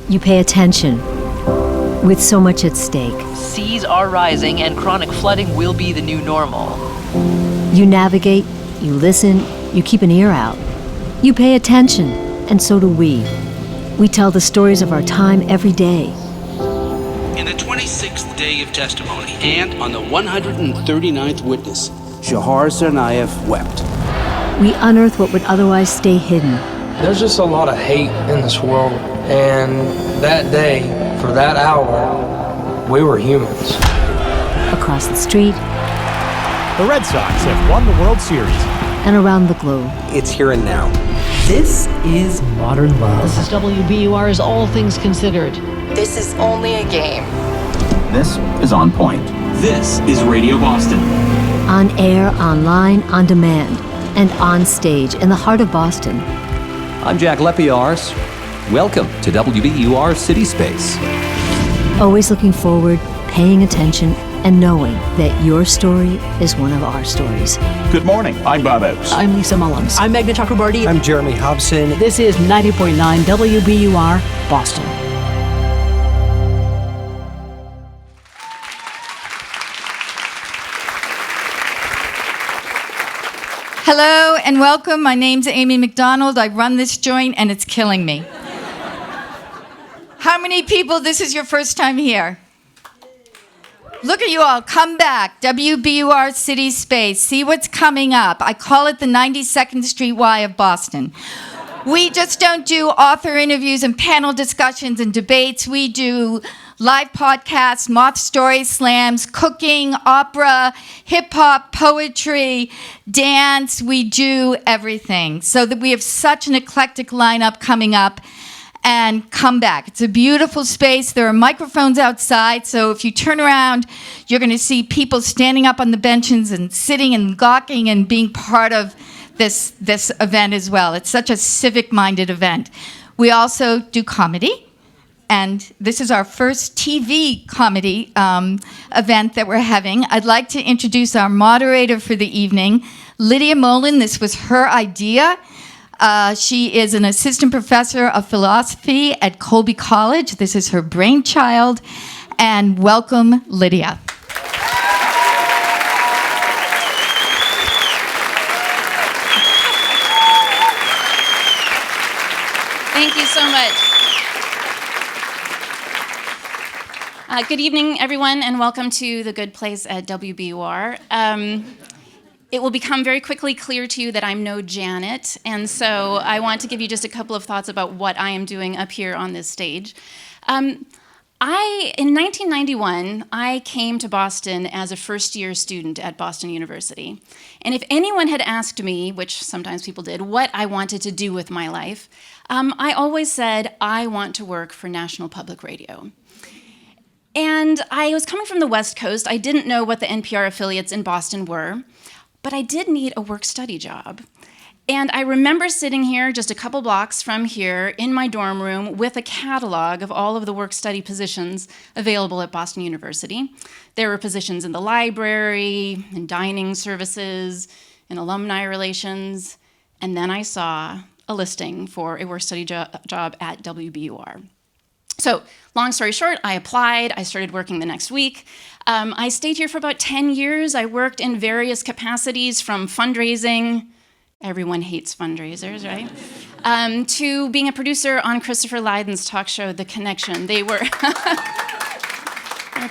You pay attention. With so much at stake. Seas are rising and chronic flooding will be the new normal. You navigate, you listen, you keep an ear out. You pay attention, and so do we. We tell the stories of our time every day. In the 26th day of testimony and on the 139th witness, Shahar Tsarnaev wept. We unearth what would otherwise stay hidden. There's just a lot of hate in this world, and that day, for that hour, we were humans. Across the street. The Red Sox have won the World Series. And around the globe. It's here and now. This is modern love. This is Wbur's All Things Considered. This is only a game. This is On Point. This is Radio Boston. On air, online, on demand, and on stage in the heart of Boston. I'm Jack Lepiars. Welcome to WBUR City Space. Always looking forward, paying attention, and knowing that your story is one of our stories. Good morning. I'm Bob Oates. I'm Lisa Mullins. I'm Meghna Chakrabarty. I'm Jeremy Hobson. This is 90.9 WBUR Boston. Hello and welcome. My name's Amy McDonald. I run this joint and it's killing me. How many people, this is your first time here? Look at you all, come back, WBUR City Space, see what's coming up. I call it the 92nd Street Y of Boston. We just don't do author interviews and panel discussions and debates. We do live podcasts, moth story slams, cooking, opera, hip-hop, poetry, dance. We do everything. So that we have such an eclectic lineup coming up. And come back. It's a beautiful space. There are microphones outside, so if you turn around, you're going to see people standing up on the benches and sitting and gawking and being part of this event as well. It's such a civic-minded event. We also do comedy, and this is our first TV comedy event that we're having. I'd like to introduce our moderator for the evening, Lydia Moland. This was her idea. She is an assistant professor of philosophy at Colby College. This is her brainchild. And welcome, Lydia. Thank you so much. Good evening, everyone, and welcome to The Good Place at WBUR. It will become very quickly clear to you that I'm no Janet, and so I want to give you just a couple of thoughts about what I am doing up here on this stage. In 1991, I came to Boston as a first-year student at Boston University. And if anyone had asked me, which sometimes people did, what I wanted to do with my life, I always said, I want to work for National Public Radio. And I was coming from the West Coast. I didn't know what the NPR affiliates in Boston were. But I did need a work-study job. And I remember sitting here just a couple blocks from here in my dorm room with a catalog of all of the work-study positions available at Boston University. There were positions in the library, in dining services, in alumni relations, and then I saw a listing for a work-study job at WBUR. So, long story short, I applied. I started working the next week. I stayed here for about 10 years. I worked in various capacities from fundraising. Everyone hates fundraisers, right? To being a producer on Christopher Lydon's talk show, The Connection. They were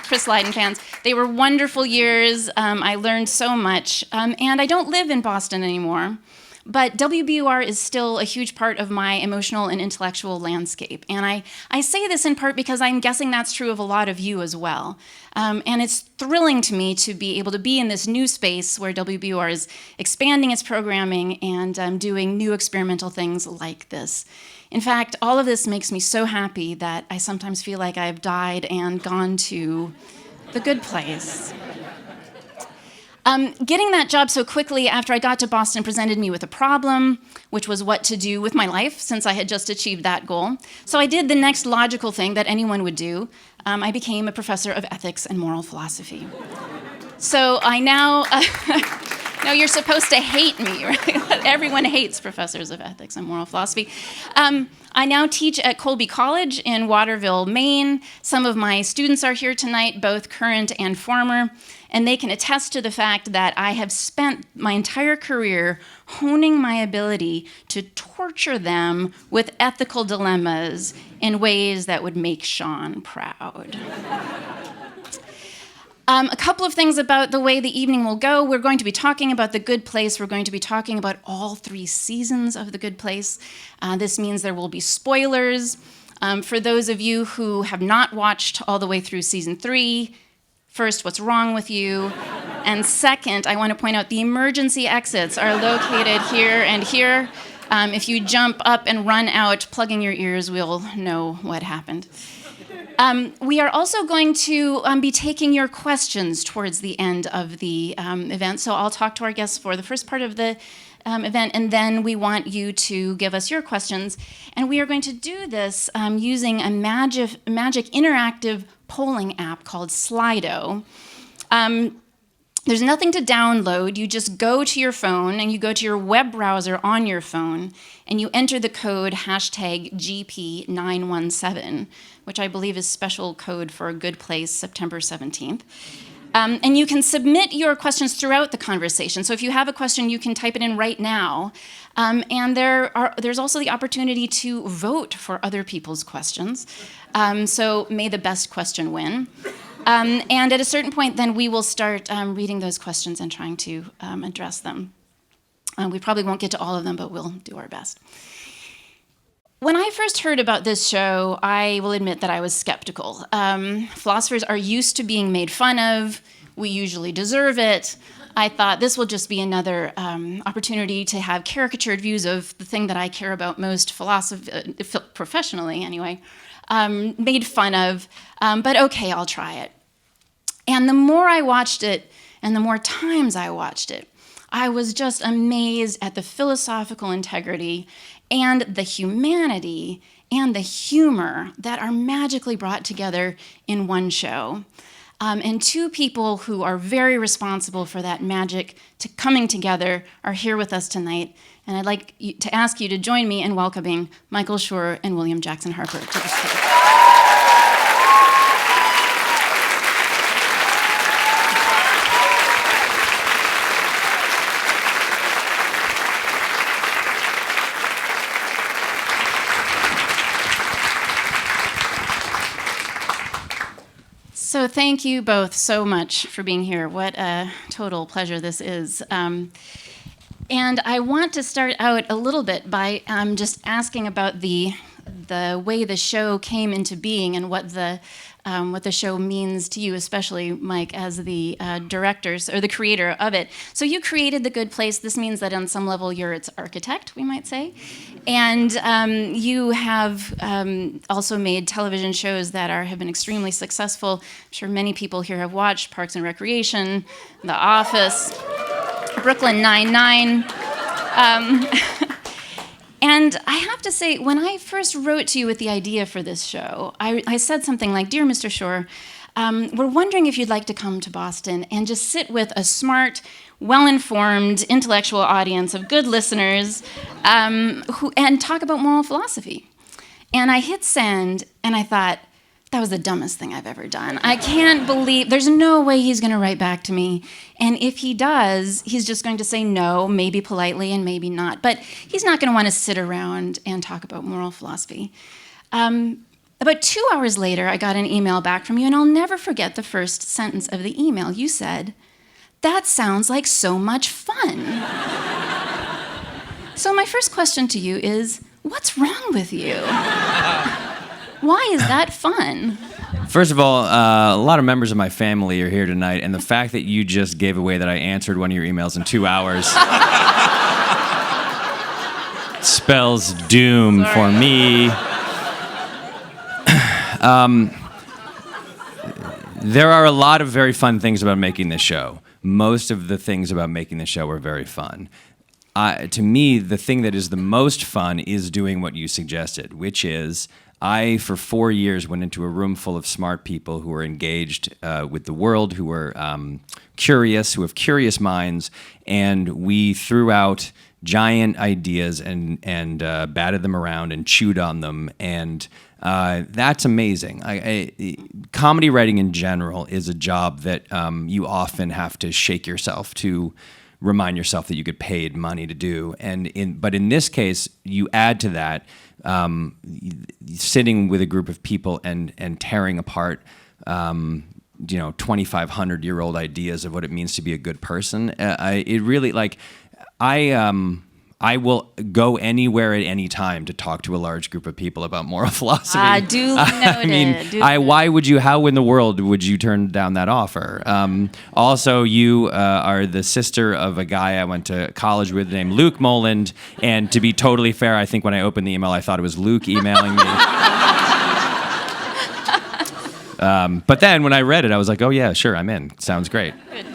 Chris Lydon fans. They were wonderful years. I learned so much. And I don't live in Boston anymore. But WBUR is still a huge part of my emotional and intellectual landscape. And I say this in part because I'm guessing that's true of a lot of you as well. And it's thrilling to me to be able to be in this new space where WBUR is expanding its programming and doing new experimental things like this. In fact, all of this makes me so happy that I sometimes feel like I've died and gone to the good place. Getting that job so quickly after I got to Boston presented me with a problem, which was what to do with my life since I had just achieved that goal. So I did the next logical thing that anyone would do. I became a professor of ethics and moral philosophy. So I now... No, you're supposed to hate me, right? Everyone hates professors of ethics and moral philosophy. I now teach at Colby College in Waterville, Maine. Some of my students are here tonight, both current and former, and they can attest to the fact that I have spent my entire career honing my ability to torture them with ethical dilemmas in ways that would make Sean proud. A couple of things about the way the evening will go. We're going to be talking about The Good Place. We're going to be talking about all 3 seasons of The Good Place. This means there will be spoilers. For those of you who have not watched all the way through season 3, first, what's wrong with you? And second, I want to point out the emergency exits are located here and here. If you jump up and run out, plugging your ears, we'll know what happened. We are also going to be taking your questions towards the end of the event. So I'll talk to our guests for the first part of the event, and then we want you to give us your questions. And we are going to do this using a magic interactive polling app called Slido. There's nothing to download. You just go to your phone and you go to your web browser on your phone and you enter the code #GP917, which I believe is special code for A Good Place, September 17th. And you can submit your questions throughout the conversation. So if you have a question, you can type it in right now. And there's also the opportunity to vote for other people's questions. So may the best question win. And at a certain point, then we will start reading those questions and trying to address them. We probably won't get to all of them, but we'll do our best. When I first heard about this show, I will admit that I was skeptical. Philosophers are used to being made fun of. We usually deserve it. I thought this will just be another opportunity to have caricatured views of the thing that I care about most, professionally anyway, made fun of. But okay, I'll try it. And the more I watched it, and the more times I watched it, I was just amazed at the philosophical integrity and the humanity and the humor that are magically brought together in one show. And 2 people who are very responsible for that magic coming together are here with us tonight. And I'd like to ask you to join me in welcoming Michael Schur and William Jackson Harper to the stage. So thank you both so much for being here. What a total pleasure this is. And I want to start out a little bit by just asking about the way the show came into being and what the show means to you, especially Mike, as the director or the creator of it. So you created The Good Place. This means that on some level you're its architect, we might say. And you have also made television shows that have been extremely successful. I'm sure many people here have watched Parks and Recreation, The Office, Brooklyn Nine-Nine. And I have to say, when I first wrote to you with the idea for this show, I said something like, "Dear Mr. Schur, we're wondering if you'd like to come to Boston and just sit with a smart, well-informed, intellectual audience of good listeners and talk about moral philosophy." And I hit send, and I thought, that was the dumbest thing I've ever done. I can't believe, there's no way he's going to write back to me. And if he does, he's just going to say no, maybe politely and maybe not. But he's not going to want to sit around and talk about moral philosophy. About 2 hours later, I got an email back from you, and I'll never forget the first sentence of the email. You said, "That sounds like so much fun." So my first question to you is, what's wrong with you? Why is that fun? First of all, a lot of members of my family are here tonight, and the fact that you just gave away that I answered one of your emails in 2 hours spells doom for me. There are a lot of very fun things about making this show. Most of the things about making the show are very fun. To me, the thing that is the most fun is doing what you suggested, which is I, for 4 years, went into a room full of smart people who were engaged with the world, who were curious, who have curious minds, and we threw out giant ideas and batted them around and chewed on them, and that's amazing. Comedy writing in general is a job that you often have to shake yourself to remind yourself that you get paid money to do. But in this case, you add to that sitting with a group of people and tearing apart 2,500-year-old ideas of what it means to be a good person. I will go anywhere at any time to talk to a large group of people about moral philosophy. Duly noted. Why would you? How in the world would you turn down that offer? Also, you are the sister of a guy I went to college with named Luke Moland. And to be totally fair, I think when I opened the email, I thought it was Luke emailing me. But then when I read it, I was like, oh yeah, sure, I'm in. Sounds great. Good.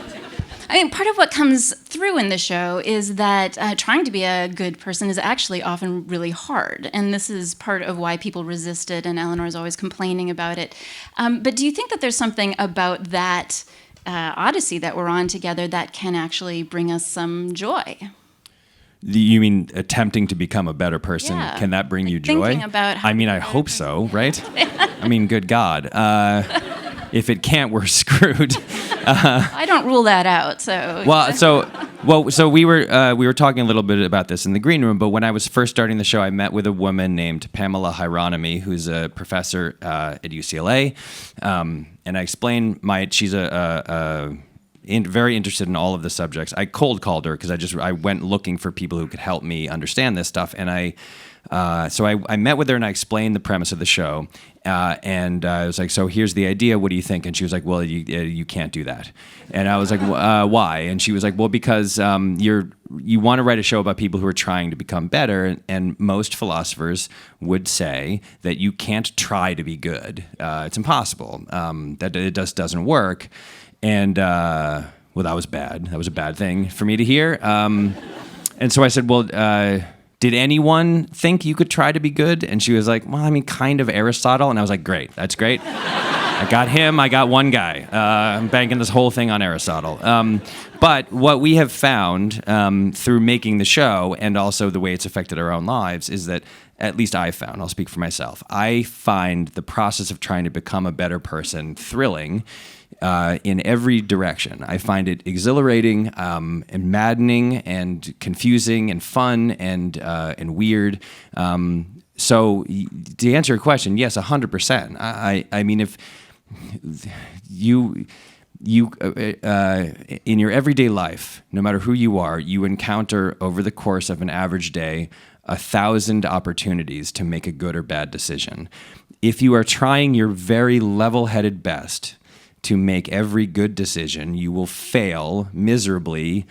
I mean, part of what comes through in the show is that trying to be a good person is actually often really hard. And this is part of why people resist it, and Eleanor's always complaining about it. But do you think that there's something about that odyssey that we're on together that can actually bring us some joy? You mean attempting to become a better person? Yeah. Can that bring you joy? Thinking about how I hope so, right? I mean, good God. If it can't, we're screwed. I don't rule that out. So we were talking a little bit about this in the green room. But when I was first starting the show, I met with a woman named Pamela Irana, who's a professor at UCLA, and I explained she's very interested in all of the subjects. I cold called her because I went looking for people who could help me understand this stuff, and I met with her and I explained the premise of the show, and I was like, so here's the idea, what do you think? And she was like, well, you can't do that. And I was like, why? And she was like, well, because you want to write a show about people who are trying to become better, and most philosophers would say that you can't try to be good. It's impossible, that it just doesn't work. And that was bad. That was a bad thing for me to hear. And so I said, well, did anyone think you could try to be good? And she was like, well, kind of Aristotle. And I was like, great, that's great. I got him, I got one guy. I'm banking this whole thing on Aristotle. But what we have found through making the show, and also the way it's affected our own lives, is that, at least I found, I'll speak for myself, I find the process of trying to become a better person thrilling in every direction. I find it exhilarating and maddening and confusing and fun and weird. So to answer your question, yes, 100%. I mean, if you in your everyday life, no matter who you are, you encounter over the course of an average day 1,000 opportunities to make a good or bad decision. If you are trying your very level-headed best to make every good decision, you will fail miserably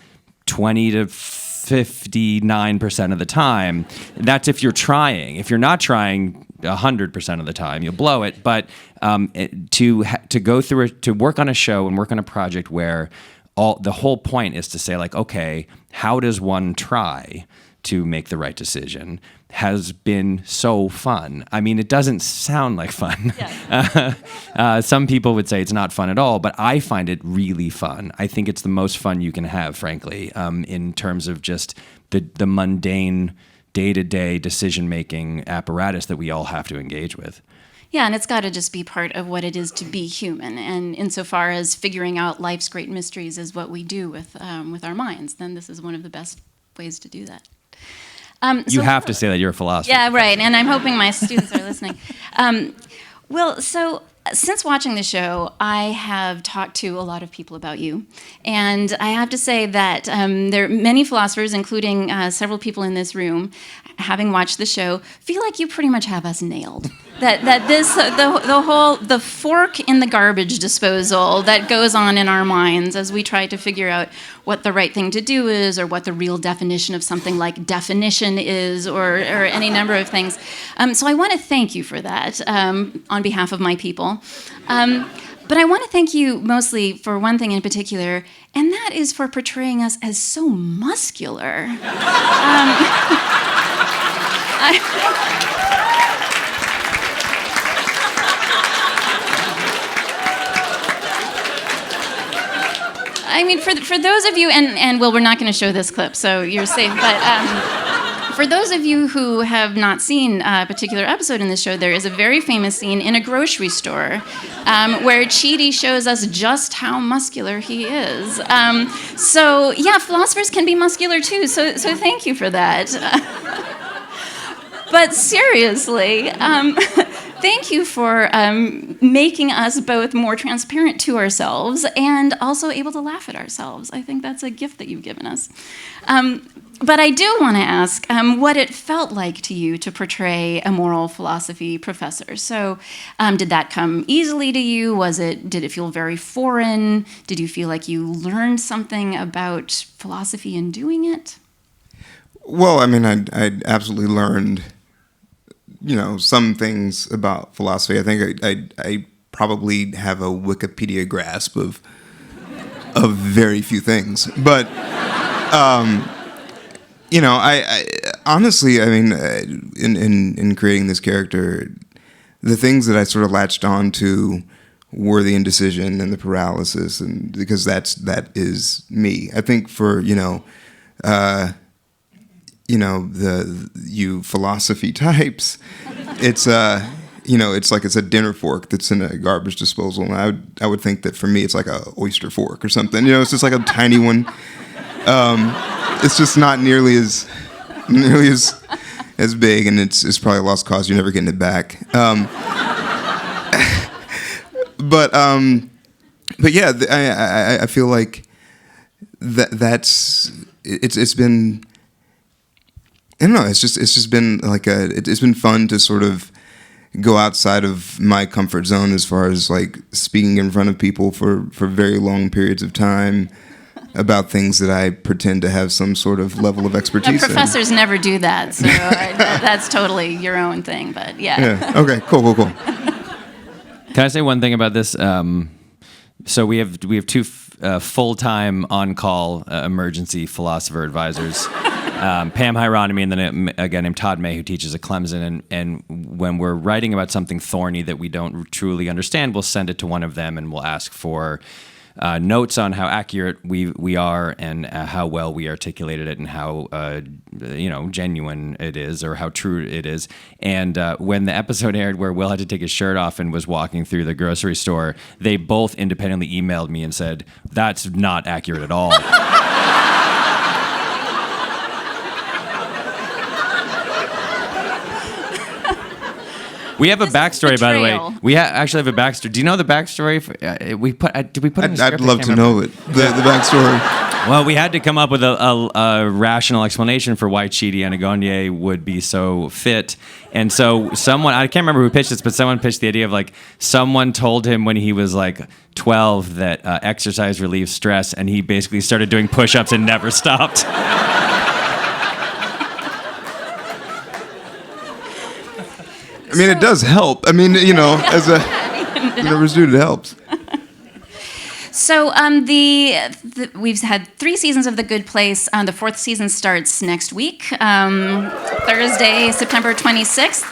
20 to 59% of the time. That's if you're trying. If you're not trying 100% of the time, you'll blow it. But to go through to work on a show and work on a project where the whole point is to say, like, okay, how does one try to make the right decision, has been so fun. I mean, it doesn't sound like fun. Yeah. Some people would say it's not fun at all, but I find it really fun. I think it's the most fun you can have, frankly, in terms of just the mundane, day-to-day decision-making apparatus that we all have to engage with. Yeah, and it's got to just be part of what it is to be human. And insofar as figuring out life's great mysteries is what we do with our minds, then this is one of the best ways to do that. You have to say that you're a philosopher. Yeah, right, and I'm hoping my students are listening. So since watching the show, I have talked to a lot of people about you, and I have to say that there are many philosophers, including several people in this room, having watched the show, feel like you pretty much have us nailed. That this the fork in the garbage disposal that goes on in our minds as we try to figure out what the right thing to do is, or what the real definition of something like definition is, or any number of things. So I want to thank you for that on behalf of my people. But I want to thank you mostly for one thing in particular, and that is for portraying us as so muscular. I mean, for those of you, and well, we're not going to show this clip, so you're safe, but for those of you who have not seen a particular episode in this show, there is a very famous scene in a grocery store where Chidi shows us just how muscular he is. So yeah, philosophers can be muscular too, so thank you for that. But seriously, thank you for making us both more transparent to ourselves and also able to laugh at ourselves. I think that's a gift that you've given us. But I do want to ask what it felt like to you to portray a moral philosophy professor. So did that come easily to you? Did it feel very foreign? Did you feel like you learned something about philosophy in doing it? Well, I mean, I absolutely learned, some things about philosophy. I think I probably have a Wikipedia grasp of very few things, but I honestly, I mean, in creating this character, the things that I sort of latched on to were the indecision and the paralysis, and because that is me. I think for you philosophy types, it's it's like it's a dinner fork that's in a garbage disposal, and I would think that for me it's like a oyster fork or something. It's just like a tiny one. It's just not nearly as big, and it's probably a lost cause. You're never getting it back. But yeah, I feel like it's been. I don't know. It's just been like it's been fun to sort of go outside of my comfort zone as far as like speaking in front of people for very long periods of time about things that I pretend to have some sort of level of expertise in. Professors never do that, so that's totally your own thing. But yeah. Yeah. Okay. Cool. Can I say one thing about this? So we have two full-time on-call emergency philosopher advisors. Pam Hieronymy, and then a guy named Todd May, who teaches at Clemson. And when we're writing about something thorny that we don't truly understand, we'll send it to one of them, and we'll ask for notes on how accurate we are, and how well we articulated it, and how genuine it is, or how true it is. And when the episode aired where Will had to take his shirt off and was walking through the grocery store, they both independently emailed me and said, "That's not accurate at all." We have a backstory, by the way. We actually have a backstory. Do you know the backstory? Did we put it in the script? I'd love to know it. The backstory. Well, we had to come up with a rational explanation for why Chidi Anagonye would be so fit. And so I can't remember who pitched this, but someone pitched the idea of like someone told him when he was like 12 that exercise relieves stress, and he basically started doing push-ups and never stopped. I mean, it does help. I mean, as a student, it helps. So we've had 3 seasons of The Good Place. The 4th season starts next week, Thursday, September 26th.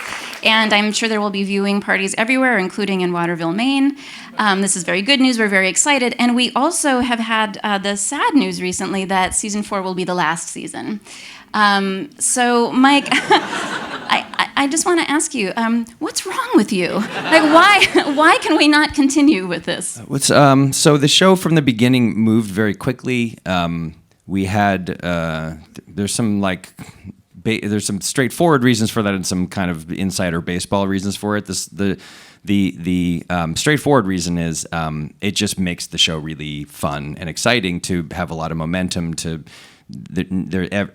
And I'm sure there will be viewing parties everywhere, including in Waterville, Maine. This is very good news. We're very excited. And we also have had the sad news recently that season 4 will be the last season. So, Mike, I just want to ask you, what's wrong with you? Like, why can we not continue with this? So the show from the beginning moved very quickly. We had there's some straightforward reasons for that, and some kind of insider baseball reasons for it. The straightforward reason is it just makes the show really fun and exciting to have a lot of momentum.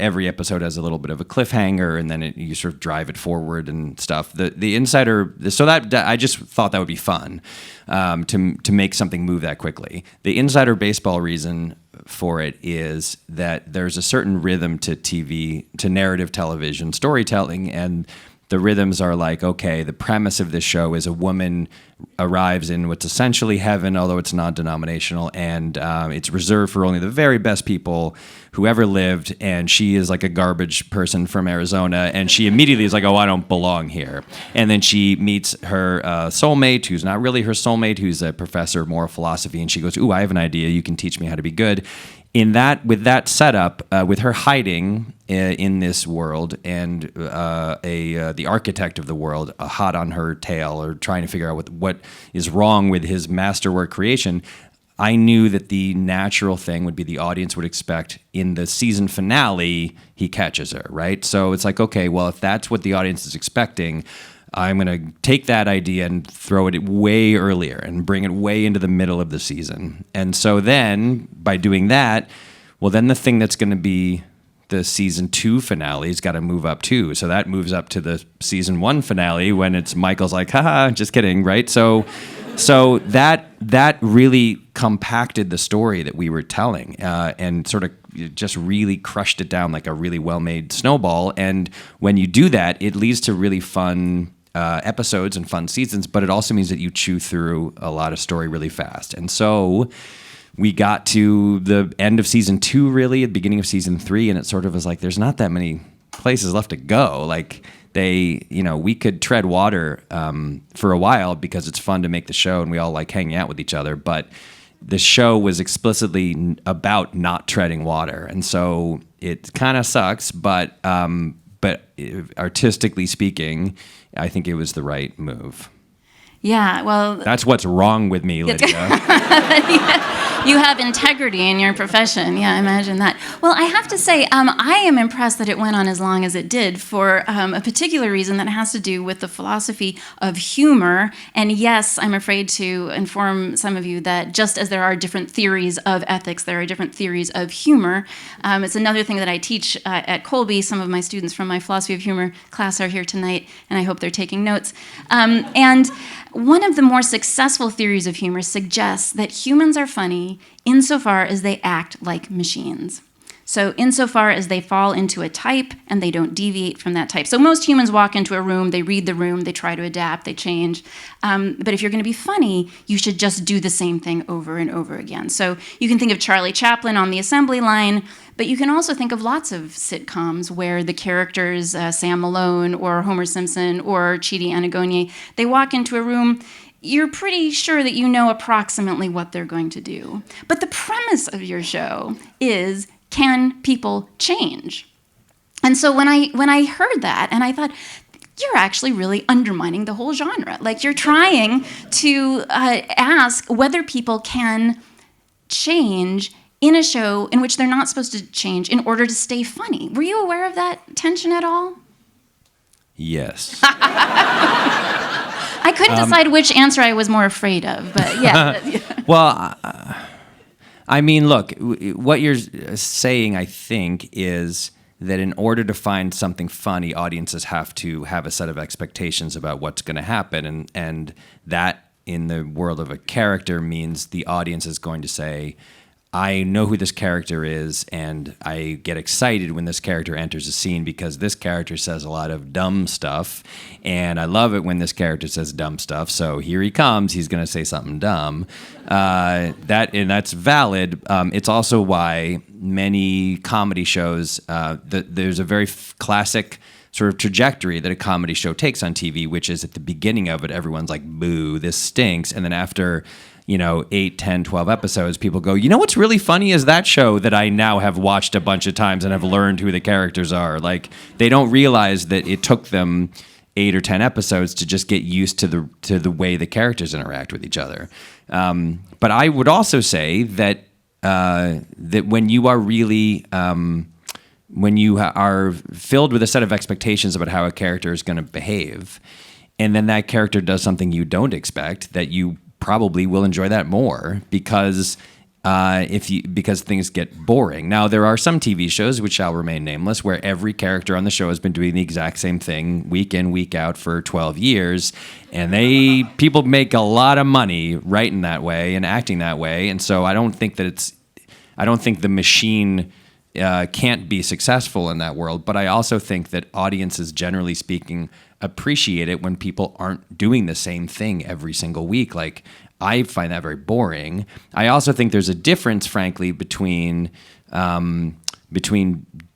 Every episode has a little bit of a cliffhanger, and then you sort of drive it forward and stuff. The insider, so that I just thought that would be fun to make something move that quickly. The insider baseball reason for it is that there's a certain rhythm to TV, to narrative television storytelling, and the rhythms are like, okay, the premise of this show is a woman arrives in what's essentially heaven, although it's non-denominational, and it's reserved for only the very best people who ever lived, and she is like a garbage person from Arizona, and she immediately is like, oh, I don't belong here. And then she meets her soulmate, who's not really her soulmate, who's a professor of moral philosophy, and she goes, ooh, I have an idea, you can teach me how to be good. With that setup, with her hiding in this world, and the architect of the world hot on her tail, or trying to figure out what is wrong with his masterwork creation, I knew that the natural thing would be the audience would expect in the season finale, he catches her, right? So it's like, okay, well, if that's what the audience is expecting, I'm going to take that idea and throw it way earlier and bring it way into the middle of the season. And so then, by doing that, well, then the thing that's going to be the season 2 finale has got to move up too. So that moves up to the season 1 finale when it's Michael's like, haha, just kidding, right? So that really compacted the story that we were telling and sort of just really crushed it down like a really well-made snowball. And when you do that, it leads to really fun episodes and fun seasons, but it also means that you chew through a lot of story really fast. And so we got to the end of season 2, really, at the beginning of season 3, and it sort of was like, there's not that many places left to go. Like we could tread water for a while because it's fun to make the show and we all like hanging out with each other, but the show was explicitly about not treading water. And so it kind of sucks, but artistically speaking, I think it was the right move. Yeah, well... That's what's wrong with me, Lydia. You have integrity in your profession. Yeah, imagine that. Well, I have to say, I am impressed that it went on as long as it did for a particular reason that has to do with the philosophy of humor. And yes, I'm afraid to inform some of you that just as there are different theories of ethics, there are different theories of humor. It's another thing that I teach at Colby. Some of my students from my philosophy of humor class are here tonight, and I hope they're taking notes. And one of the more successful theories of humor suggests that humans are funny insofar as they act like machines. So insofar as they fall into a type and they don't deviate from that type. So most humans walk into a room, they read the room, they try to adapt, they change. But if you're going to be funny, you should just do the same thing over and over again. So you can think of Charlie Chaplin on the assembly line, but you can also think of lots of sitcoms where the characters, Sam Malone or Homer Simpson or Chidi Anagonye, they walk into a room, you're pretty sure that you know approximately what they're going to do. But the premise of your show is, can people change? And so when I heard that, and I thought, you're actually really undermining the whole genre. Like, you're trying to ask whether people can change in a show in which they're not supposed to change in order to stay funny. Were you aware of that tension at all? Yes. I couldn't decide which answer I was more afraid of, but yeah. Well, I mean, look, what you're saying, I think, is that in order to find something funny, audiences have to have a set of expectations about what's going to happen, and that in the world of a character means the audience is going to say, I know who this character is, and I get excited when this character enters a scene because this character says a lot of dumb stuff, and I love it when this character says dumb stuff, so here he comes, he's going to say something dumb. That's valid. It's also why many comedy shows, there's a very classic sort of trajectory that a comedy show takes on TV, which is at the beginning of it, everyone's like, boo, this stinks, and then after 8, 10, 12 episodes, people go, you know what's really funny is that show that I now have watched a bunch of times and have learned who the characters are. Like, they don't realize that it took them 8 or 10 episodes to just get used to the way the characters interact with each other. But I would also say that that when you are really when you are filled with a set of expectations about how a character is going to behave, and then that character does something you don't expect, that you probably will enjoy that more because things get boring. Now, there are some TV shows, which shall remain nameless, where every character on the show has been doing the exact same thing week in, week out for 12 years, and people make a lot of money writing that way and acting that way, and so I don't think the machine can't be successful in that world, but I also think that audiences, generally speaking, appreciate it when people aren't doing the same thing every single week. Like, I find that very boring. I also think there's a difference, frankly, between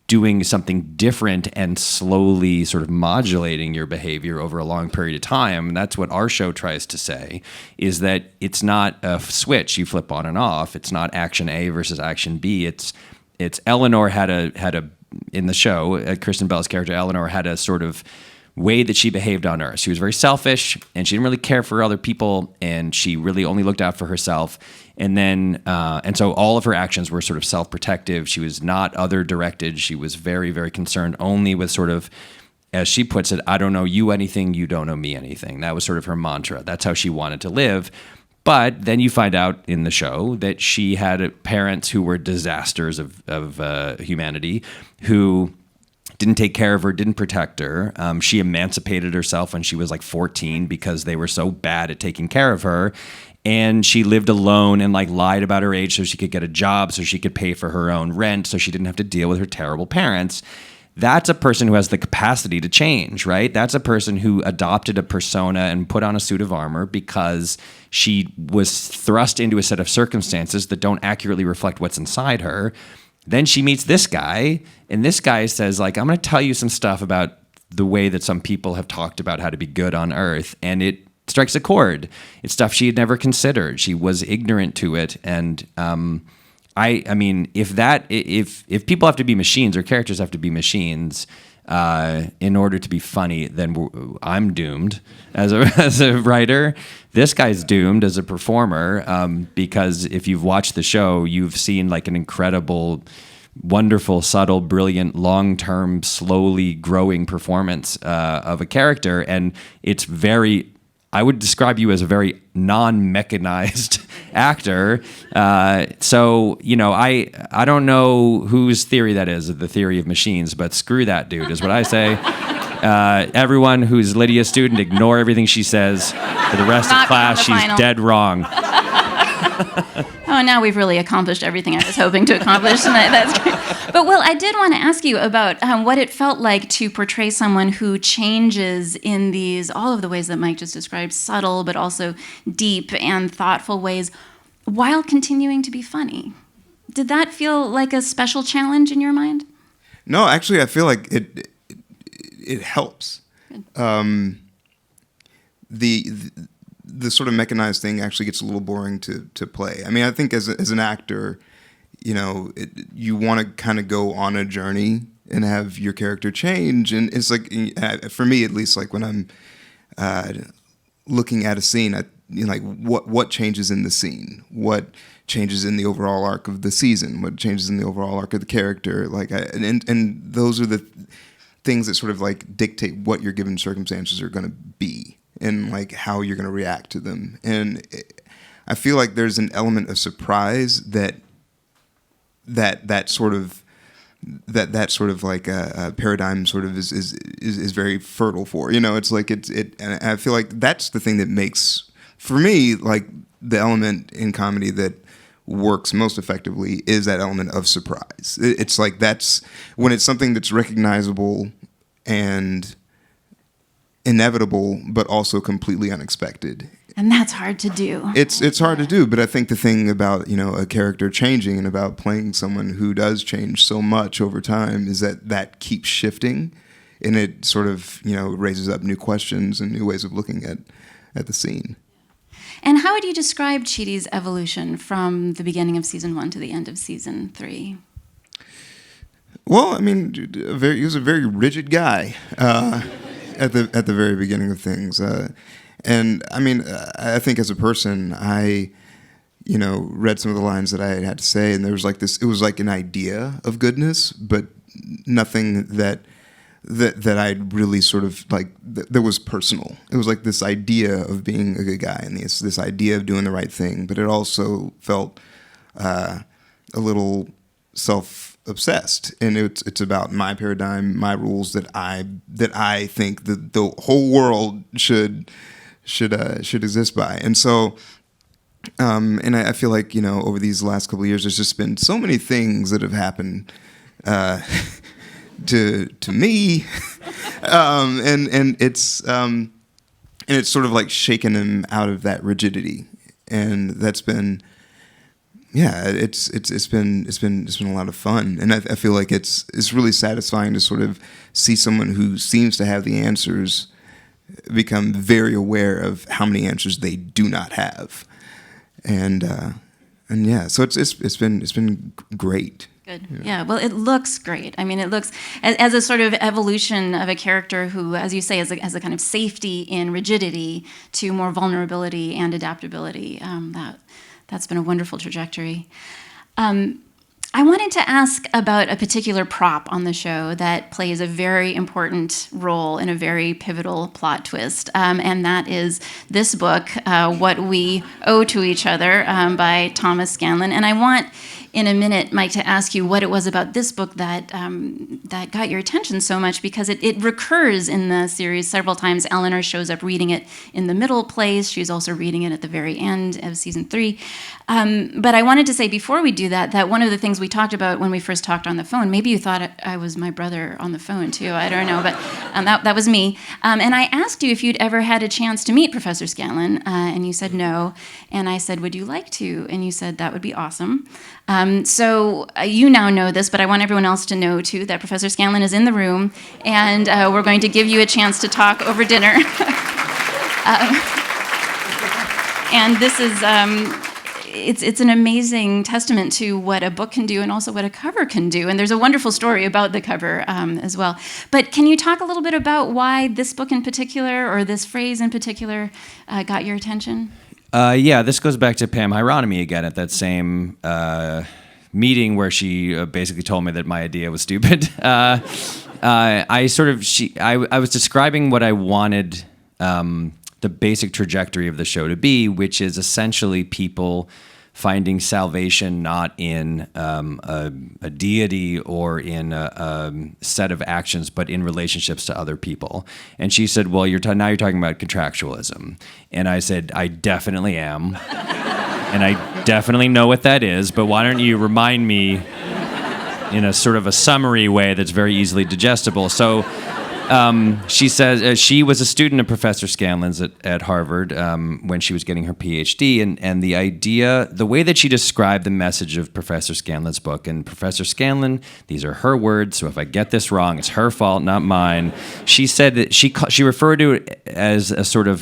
doing something different and slowly sort of modulating your behavior over a long period of time. And that's what our show tries to say, is that it's not a switch you flip on and off. It's not action A versus action B. It's Eleanor had a in the show, Kristen Bell's character Eleanor had a sort of way that she behaved on Earth. She was very selfish, and she didn't really care for other people, and she really only looked out for herself. And then, and so all of her actions were sort of self-protective. She was not other-directed. She was very, very concerned only with sort of, as she puts it, I don't know you anything, you don't know me anything. That was sort of her mantra. That's how she wanted to live. But then you find out in the show that she had parents who were disasters of humanity, who didn't take care of her, didn't protect her. She emancipated herself when she was like 14 because they were so bad at taking care of her. And she lived alone and like lied about her age so she could get a job, so she could pay for her own rent, so she didn't have to deal with her terrible parents. That's a person who has the capacity to change, right? That's a person who adopted a persona and put on a suit of armor because she was thrust into a set of circumstances that don't accurately reflect what's inside her. Then she meets this guy, and this guy says, like, I'm going to tell you some stuff about the way that some people have talked about how to be good on Earth, and it strikes a chord. It's stuff she had never considered. She was ignorant to it, and I mean, if people have to be machines or characters have to be machines in order to be funny, then I'm doomed as a writer. This guy's doomed as a performer because if you've watched the show, you've seen like an incredible, wonderful, subtle, brilliant, long-term, slowly growing performance of a character, and it's very. I would describe you as a very non-mechanized actor. So, you know, I don't know whose theory that is, the theory of machines, but screw that dude is what I say. Everyone who's Lydia's student, ignore everything she says. For the rest of class, she's dead wrong. Oh, now we've really accomplished everything I was hoping to accomplish, and that's great. But, Will, I did want to ask you about what it felt like to portray someone who changes in all of the ways that Mike just described, subtle but also deep and thoughtful ways, while continuing to be funny. Did that feel like a special challenge in your mind? No, actually, I feel like it helps. The sort of mechanized thing actually gets a little boring to play. I mean, I think as an actor, you know, you want to kind of go on a journey and have your character change. And it's like, for me at least, like when I'm looking at a scene, like what changes in the scene, what changes in the overall arc of the season, what changes in the overall arc of the character, like, and those are the things that sort of like dictate what your given circumstances are going to be. And like how you're going to react to them. And I feel like there's an element of surprise that sort of like a paradigm sort of is very fertile for. You know, it's like and I feel like that's the thing that makes, for me, like the element in comedy that works most effectively is that element of surprise. It's like that's when it's something that's recognizable and inevitable, but also completely unexpected. And that's hard to do. It's hard to do, but I think the thing about, you know, a character changing and about playing someone who does change so much over time is that keeps shifting, and it sort of, you know, raises up new questions and new ways of looking at the scene. And how would you describe Chidi's evolution from the beginning of season 1 to the end of season 3? Well, I mean, he was a very rigid guy. At the very beginning of things, and I mean, I think as a person, I, you know, read some of the lines that I had to say, and there was like this. It was like an idea of goodness, but nothing that I'd really sort of like that was personal. It was like this idea of being a good guy and this idea of doing the right thing, but it also felt a little self-obsessed, and it's about my paradigm, my rules that I think that the whole world should exist by. And so, and I feel like, you know, over these last couple of years, there's just been so many things that have happened to me, and it's sort of like shaken him out of that rigidity, and that's been. Yeah, it's been a lot of fun, and I feel like it's really satisfying to sort of see someone who seems to have the answers become very aware of how many answers they do not have, and yeah, so it's been great. Good. Yeah. Well, it looks great. I mean, it looks as a sort of evolution of a character who, as you say, has a kind of safety in rigidity to more vulnerability and adaptability. That's been a wonderful trajectory. I wanted to ask about a particular prop on the show that plays a very important role in a very pivotal plot twist, and that is this book, What We Owe to Each Other, by Thomas Scanlon. And I want, in a minute, Mike, to ask you what it was about this book that that got your attention so much, because it recurs in the series several times. Eleanor shows up reading it in the middle place. She's also reading it at the very end of season 3. But I wanted to say before we do that one of the things we talked about when we first talked on the phone, maybe you thought I was my brother on the phone too, I don't know, but that was me. And I asked you if you'd ever had a chance to meet Professor Scanlon, and you said no. And I said, would you like to? And you said that would be awesome. So you now know this, but I want everyone else to know too that Professor Scanlon is in the room, and we're going to give you a chance to talk over dinner. And this is it's an amazing testament to what a book can do and also what a cover can do. And there's a wonderful story about the cover as well. But can you talk a little bit about why this book in particular, or this phrase in particular, got your attention? Yeah, this goes back to Pam Hieronymy again at that same meeting where she basically told me that my idea was stupid. I was describing what I wanted the basic trajectory of the show to be, which is essentially people finding salvation not in a deity or in a set of actions, but in relationships to other people. And she said, well, now you're talking about contractualism. And I said, I definitely am. And I definitely know what that is, but why don't you remind me in a sort of a summary way that's very easily digestible. So she says she was a student of Professor Scanlon's at Harvard when she was getting her PhD, and the way that she described the message of Professor Scanlon's book, and Professor Scanlon, these are her words, so if I get this wrong, it's her fault, not mine. She said that she referred to it as a sort of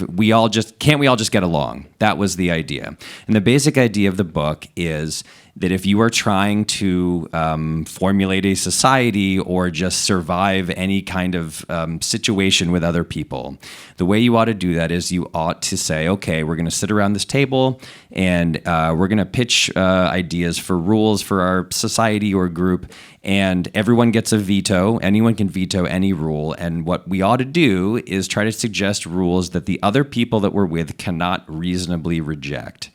can't we all just get along? That was the idea. And the basic idea of the book is that if you are trying to formulate a society or just survive any kind of situation with other people, the way you ought to do that is you ought to say, okay, we're going to sit around this table and we're going to pitch ideas for rules for our society or group, and everyone gets a veto. Anyone can veto any rule, and what we ought to do is try to suggest rules that the other people that we're with cannot reasonably reject.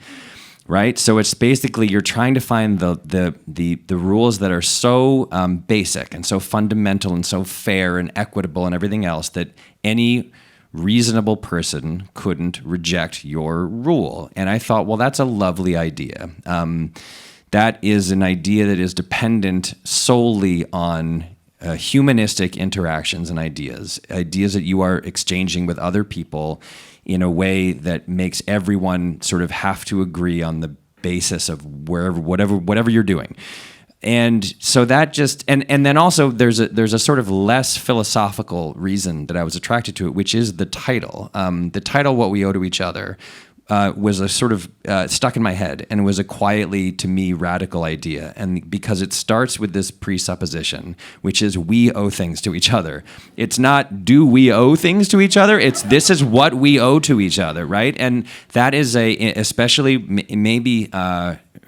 Right, so it's basically you're trying to find the rules that are so basic and so fundamental and so fair and equitable and everything else that any reasonable person couldn't reject your rule. And I thought, well, that's a lovely idea. That is an idea that is dependent solely on humanistic interactions and ideas that you are exchanging with other people in a way that makes everyone sort of have to agree on the basis of whatever you're doing. And so that just and then also there's a sort of less philosophical reason that I was attracted to it, which is the title. The title, What We Owe to Each Other, was a sort of stuck in my head, and was a quietly, to me, radical idea. And because it starts with this presupposition, which is we owe things to each other. It's not do we owe things to each other, it's this is what we owe to each other, right? And that is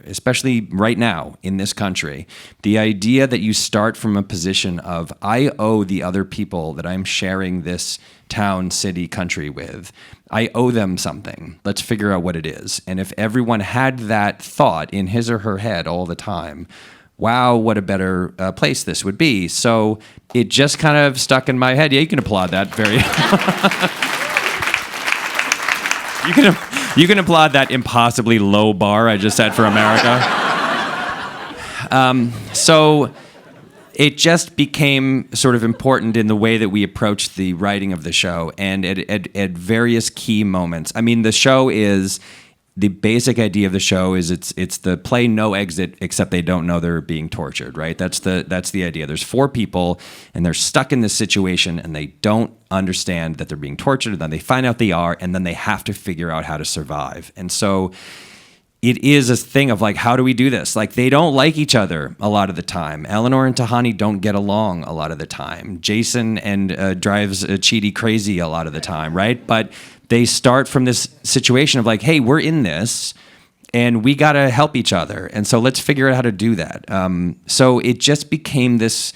especially right now in this country, the idea that you start from a position of I owe the other people that I'm sharing this town, city, country with, I owe them something. Let's figure out what it is. And if everyone had that thought in his or her head all the time, wow, what a better place this would be. So it just kind of stuck in my head. Yeah, you can applaud that very... You can applaud that impossibly low bar I just set for America. So it just became sort of important in the way that we approached the writing of the show, and at various key moments. I mean, the show is... The basic idea of the show is it's the play no exit, except they don't know they're being tortured, right? That's the idea. There's 4 people and they're stuck in this situation and they don't understand that they're being tortured, and then they find out they are, and then they have to figure out how to survive. And so it is a thing of like, how do we do this? Like, they don't like each other a lot of the time. Eleanor and Tahani don't get along a lot of the time. Jason and drives Chidi crazy a lot of the time, right? But they start from this situation of like, hey, we're in this and we got to help each other. And so let's figure out how to do that. So it just became this,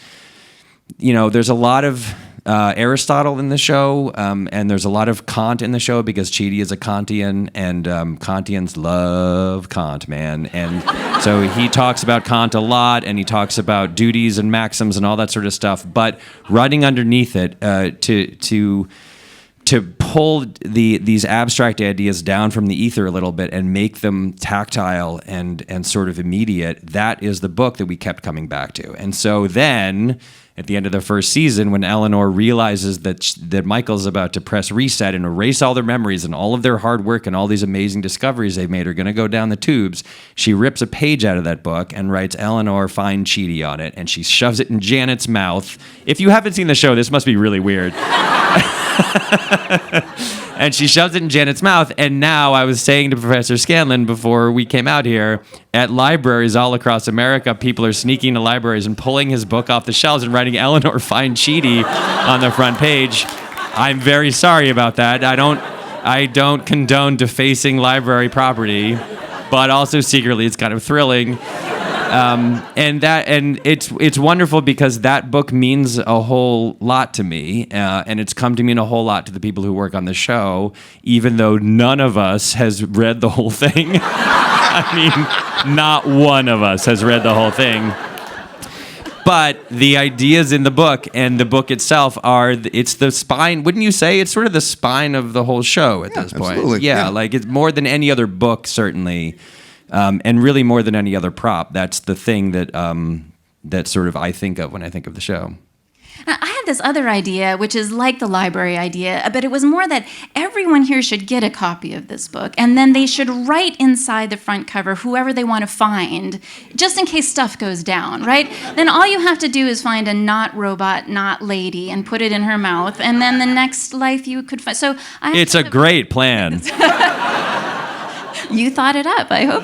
there's a lot of Aristotle in the show, and there's a lot of Kant in the show because Chidi is a Kantian, and Kantians love Kant, man. And so he talks about Kant a lot, and he talks about duties and maxims and all that sort of stuff. But running underneath it to pull these abstract ideas down from the ether a little bit and make them tactile and sort of immediate, that is the book that we kept coming back to. And so then, at the end of the first season, when Eleanor realizes that Michael's about to press reset and erase all their memories and all of their hard work and all these amazing discoveries they've made are going to go down the tubes, she rips a page out of that book and writes Eleanor find Chidi on it, and she shoves it in Janet's mouth. If you haven't seen the show, this must be really weird. And she shoves it in Janet's mouth. And now, I was saying to Professor Scanlon before we came out here, at libraries all across America, people are sneaking into libraries and pulling his book off the shelves and writing Eleanor find Chidi on the front page. I'm very sorry about that. I don't condone defacing library property, but also secretly it's kind of thrilling. And it's wonderful because that book means a whole lot to me, and it's come to mean a whole lot to the people who work on the show, even though none of us has read the whole thing. I mean, not one of us has read the whole thing. But the ideas in the book and the book itself it's the spine, wouldn't you say? It's sort of the spine of the whole show at this point. Absolutely. Yeah, like it's more than any other book, certainly. And really more than any other prop. That's the thing that sort of I think of when I think of the show. Now, I have this other idea, which is like the library idea, but it was more that everyone here should get a copy of this book, and then they should write inside the front cover whoever they want to find, just in case stuff goes down, right? Then all you have to do is find a not robot, not lady, and put it in her mouth, and then the next life you could find. So it's a great plan. You thought it up, I hope.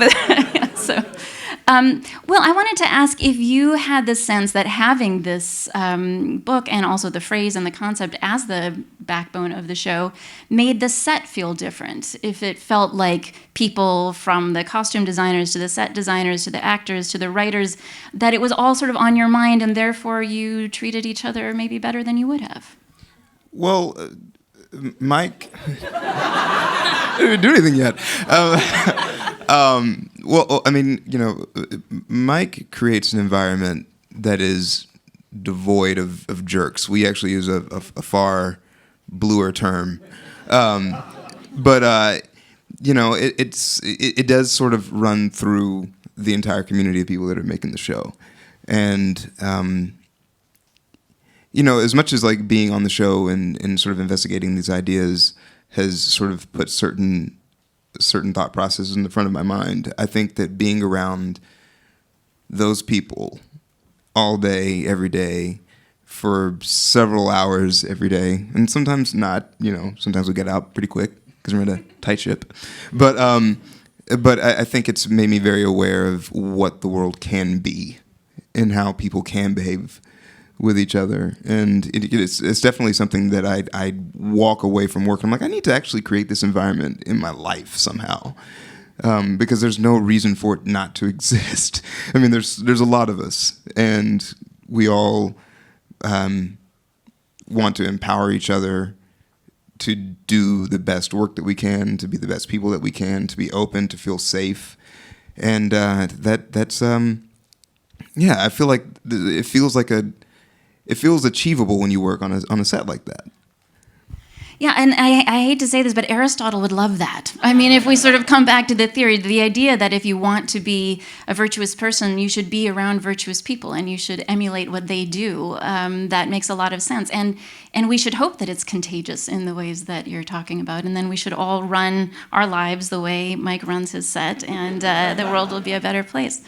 Well, I wanted to ask if you had the sense that having this book and also the phrase and the concept as the backbone of the show made the set feel different. If it felt like people from the costume designers to the set designers to the actors to the writers, that it was all sort of on your mind and therefore you treated each other maybe better than you would have. Well, Mike... I didn't do anything yet. Well, I mean, Mike creates an environment that is devoid of jerks. We actually use a far bluer term, but it does sort of run through the entire community of people that are making the show, and as much as like being on the show and sort of investigating these ideas has sort of put certain thought processes in the front of my mind, I think that being around those people all day, every day, for several hours every day, and sometimes not, sometimes we get out pretty quick because we're in a tight ship, but I think it's made me very aware of what the world can be and how people can behave with each other, and it's definitely something that I walk away from work. I'm like, I need to actually create this environment in my life somehow, because there's no reason for it not to exist. I mean, there's a lot of us, and we all want to empower each other to do the best work that we can, to be the best people that we can, to be open, to feel safe, and that's I feel like it feels achievable when you work on a set like that. Yeah, and I hate to say this, but Aristotle would love that. I mean, if we sort of come back to the theory, the idea that if you want to be a virtuous person, you should be around virtuous people and you should emulate what they do. That makes a lot of sense. And we should hope that it's contagious in the ways that you're talking about. And then we should all run our lives the way Mike runs his set, and the world will be a better place.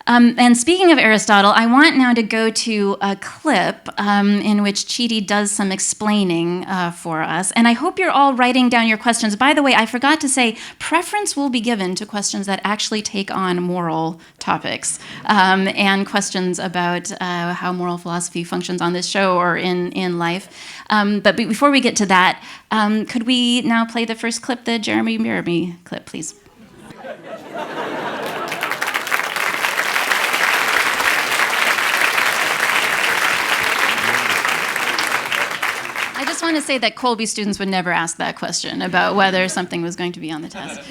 And speaking of Aristotle, I want now to go to a clip in which Chidi does some explaining for us. And I hope you're all writing down your questions. By the way, I forgot to say, preference will be given to questions that actually take on moral topics and questions about how moral philosophy functions on this show or in life. But before we get to that, could we now play the first clip, the Jeremy Miramy clip, please? I just want to say that Colby students would never ask that question about whether something was going to be on the test.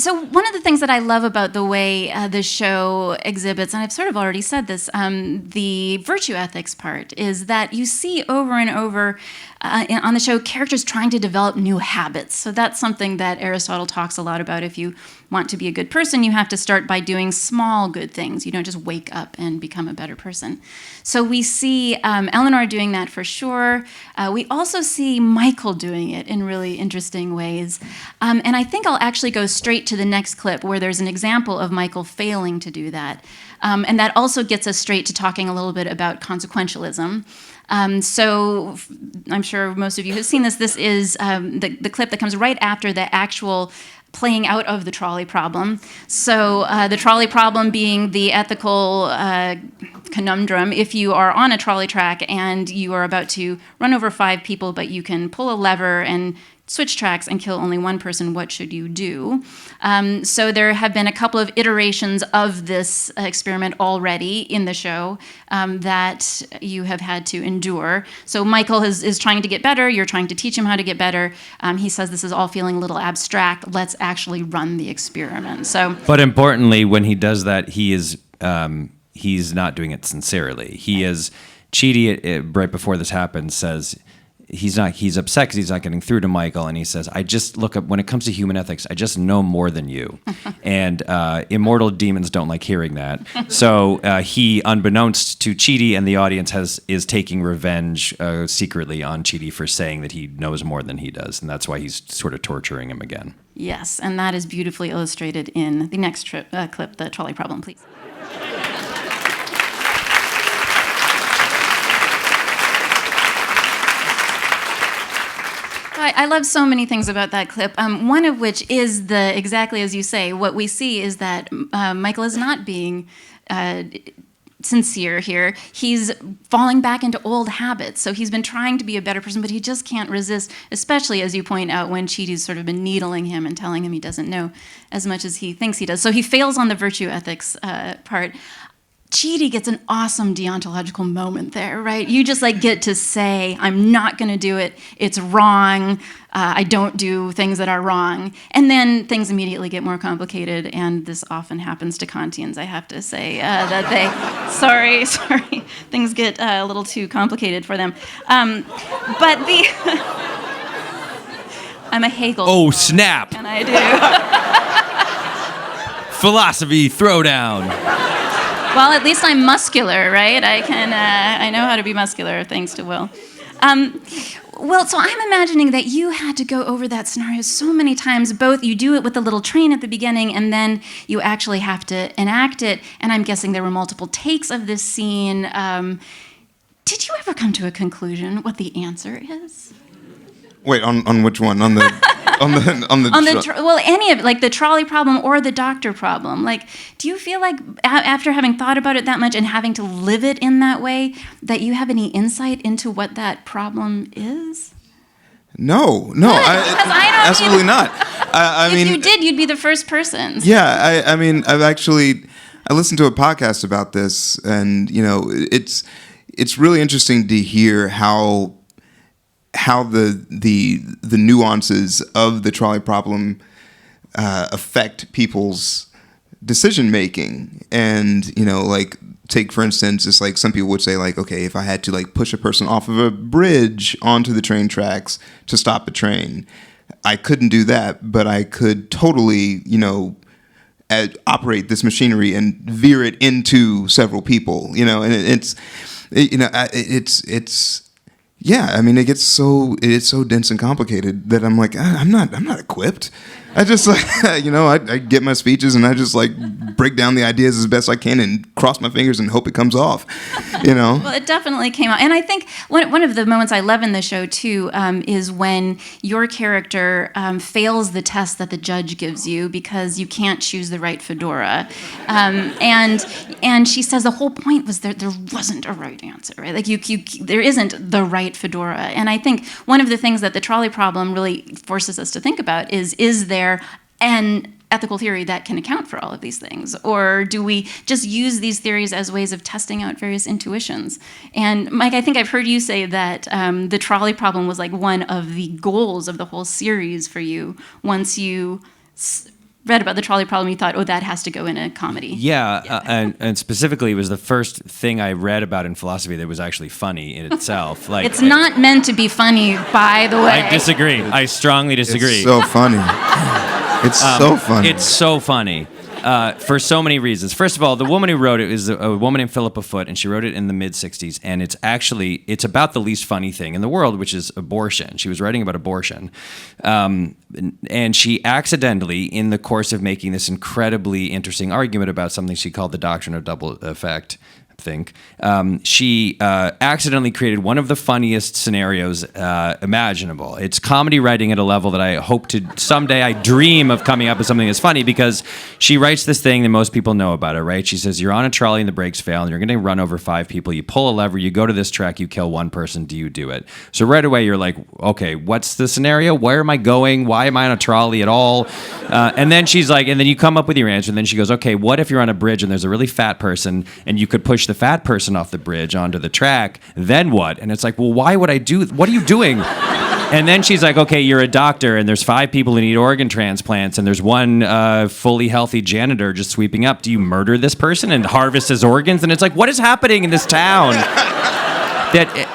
So one of the things that I love about the way the show exhibits, and I've sort of already said this, the virtue ethics part, is that you see over and over on the show characters trying to develop new habits. So that's something that Aristotle talks a lot about. If you want to be a good person, you have to start by doing small good things. You don't just wake up and become a better person. So we see Eleanor doing that for sure. We also see Michael doing it in really interesting ways. And I think I'll actually go straight to the next clip where there's an example of Michael failing to do that. And that also gets us straight to talking a little bit about consequentialism. So I'm sure most of you have seen this. This is the clip that comes right after the actual playing out of the trolley problem. So the trolley problem being the ethical conundrum. If you are on a trolley track and you are about to run over 5 people, but you can pull a lever and switch tracks and kill only one person, what should you do? So there have been a couple of iterations of this experiment already in the show that you have had to endure. So Michael is trying to get better. You're trying to teach him how to get better. He says this is all feeling a little abstract. Let's actually run the experiment. But importantly, when he does that, he's not doing it sincerely. Chidi, right before this happens, says, he's upset because he's not getting through to Michael, and he says, when it comes to human ethics, I just know more than you. And immortal demons don't like hearing that. So he, unbeknownst to Chidi and the audience, is taking revenge secretly on Chidi for saying that he knows more than he does, and that's why he's sort of torturing him again. Yes, and that is beautifully illustrated in the next clip, the trolley problem, please. I love so many things about that clip, one of which is exactly as you say. What we see is that Michael is not being sincere here. He's falling back into old habits. So he's been trying to be a better person, but he just can't resist, especially as you point out when Chidi's sort of been needling him and telling him he doesn't know as much as he thinks he does. So he fails on the virtue ethics part. Chidi gets an awesome deontological moment there, right? You just get to say, I'm not going to do it. It's wrong. I don't do things that are wrong. And then things immediately get more complicated, and this often happens to Kantians, I have to say, that they, sorry, things get a little too complicated for them. But I'm a Hegel. Oh, snap. And I do. Philosophy throwdown. Well, at least I'm muscular, right? I know how to be muscular, thanks to Will. Well, so I'm imagining that you had to go over that scenario so many times. Both you do it with the little train at the beginning, and then you actually have to enact it. And I'm guessing there were multiple takes of this scene. Did you ever come to a conclusion what the answer is? Wait, on which one? On the well, any of it, like the trolley problem or the doctor problem. Do you feel like after having thought about it that much and having to live it in that way, that you have any insight into what that problem is? No, absolutely not. I mean, if you did, you'd be the first person. Yeah, I mean, I listened to a podcast about this, and it's really interesting to hear how the nuances of the trolley problem affect people's decision making, and take, for instance, it's like some people would say, like, okay, if I had to like push a person off of a bridge onto the train tracks to stop a train, I couldn't do that, but I could totally, operate this machinery and veer it into several people, and it's it gets so dense and complicated that I'm like, I'm not equipped. I just I get my speeches and I just like break down the ideas as best I can and cross my fingers and hope it comes off, Well, it definitely came out. And I think one of the moments I love in the show, too, is when your character fails the test that the judge gives you because you can't choose the right fedora. And she says the whole point was there wasn't a right answer, right? Like there isn't the right fedora. And I think one of the things that the trolley problem really forces us to think about is there an ethical theory that can account for all of these things? Or do we just use these theories as ways of testing out various intuitions? And Mike, I think I've heard you say that the trolley problem was like one of the goals of the whole series for you. Once you read about the trolley problem, you thought, oh, that has to go in a comedy. Yeah. And specifically, it was the first thing I read about in philosophy that was actually funny in itself. Like, it's not meant to be funny, by the way. I disagree. I strongly disagree. It's so funny. It's so funny. It's so funny. For so many reasons. First of all, the woman who wrote it is a woman named Philippa Foot, and she wrote it in the mid-'60s, and it's about the least funny thing in the world, which is abortion. She was writing about abortion. And she accidentally, in the course of making this incredibly interesting argument about something she called the Doctrine of Double Effect, she accidentally created one of the funniest scenarios imaginable. It's comedy writing at a level that I hope to someday, I dream of coming up with something that's funny, because she writes this thing that most people know about it, right? She says, you're on a trolley and the brakes fail and you're going to run over 5 people. You pull a lever, you go to this track, you kill 1 person. Do you do it? So right away you're like, okay, what's the scenario? Where am I going? Why am I on a trolley at all? And then she's like, and then you come up with your answer, and then she goes, okay, what if you're on a bridge and there's a really fat person and you could push the fat person off the bridge onto the track, then what? And it's like, well, why would I do? What are you doing? And then she's like, okay, you're a doctor and there's 5 people who need organ transplants and there's 1 fully healthy janitor just sweeping up. Do you murder this person and harvest his organs? And it's like, what is happening in this town?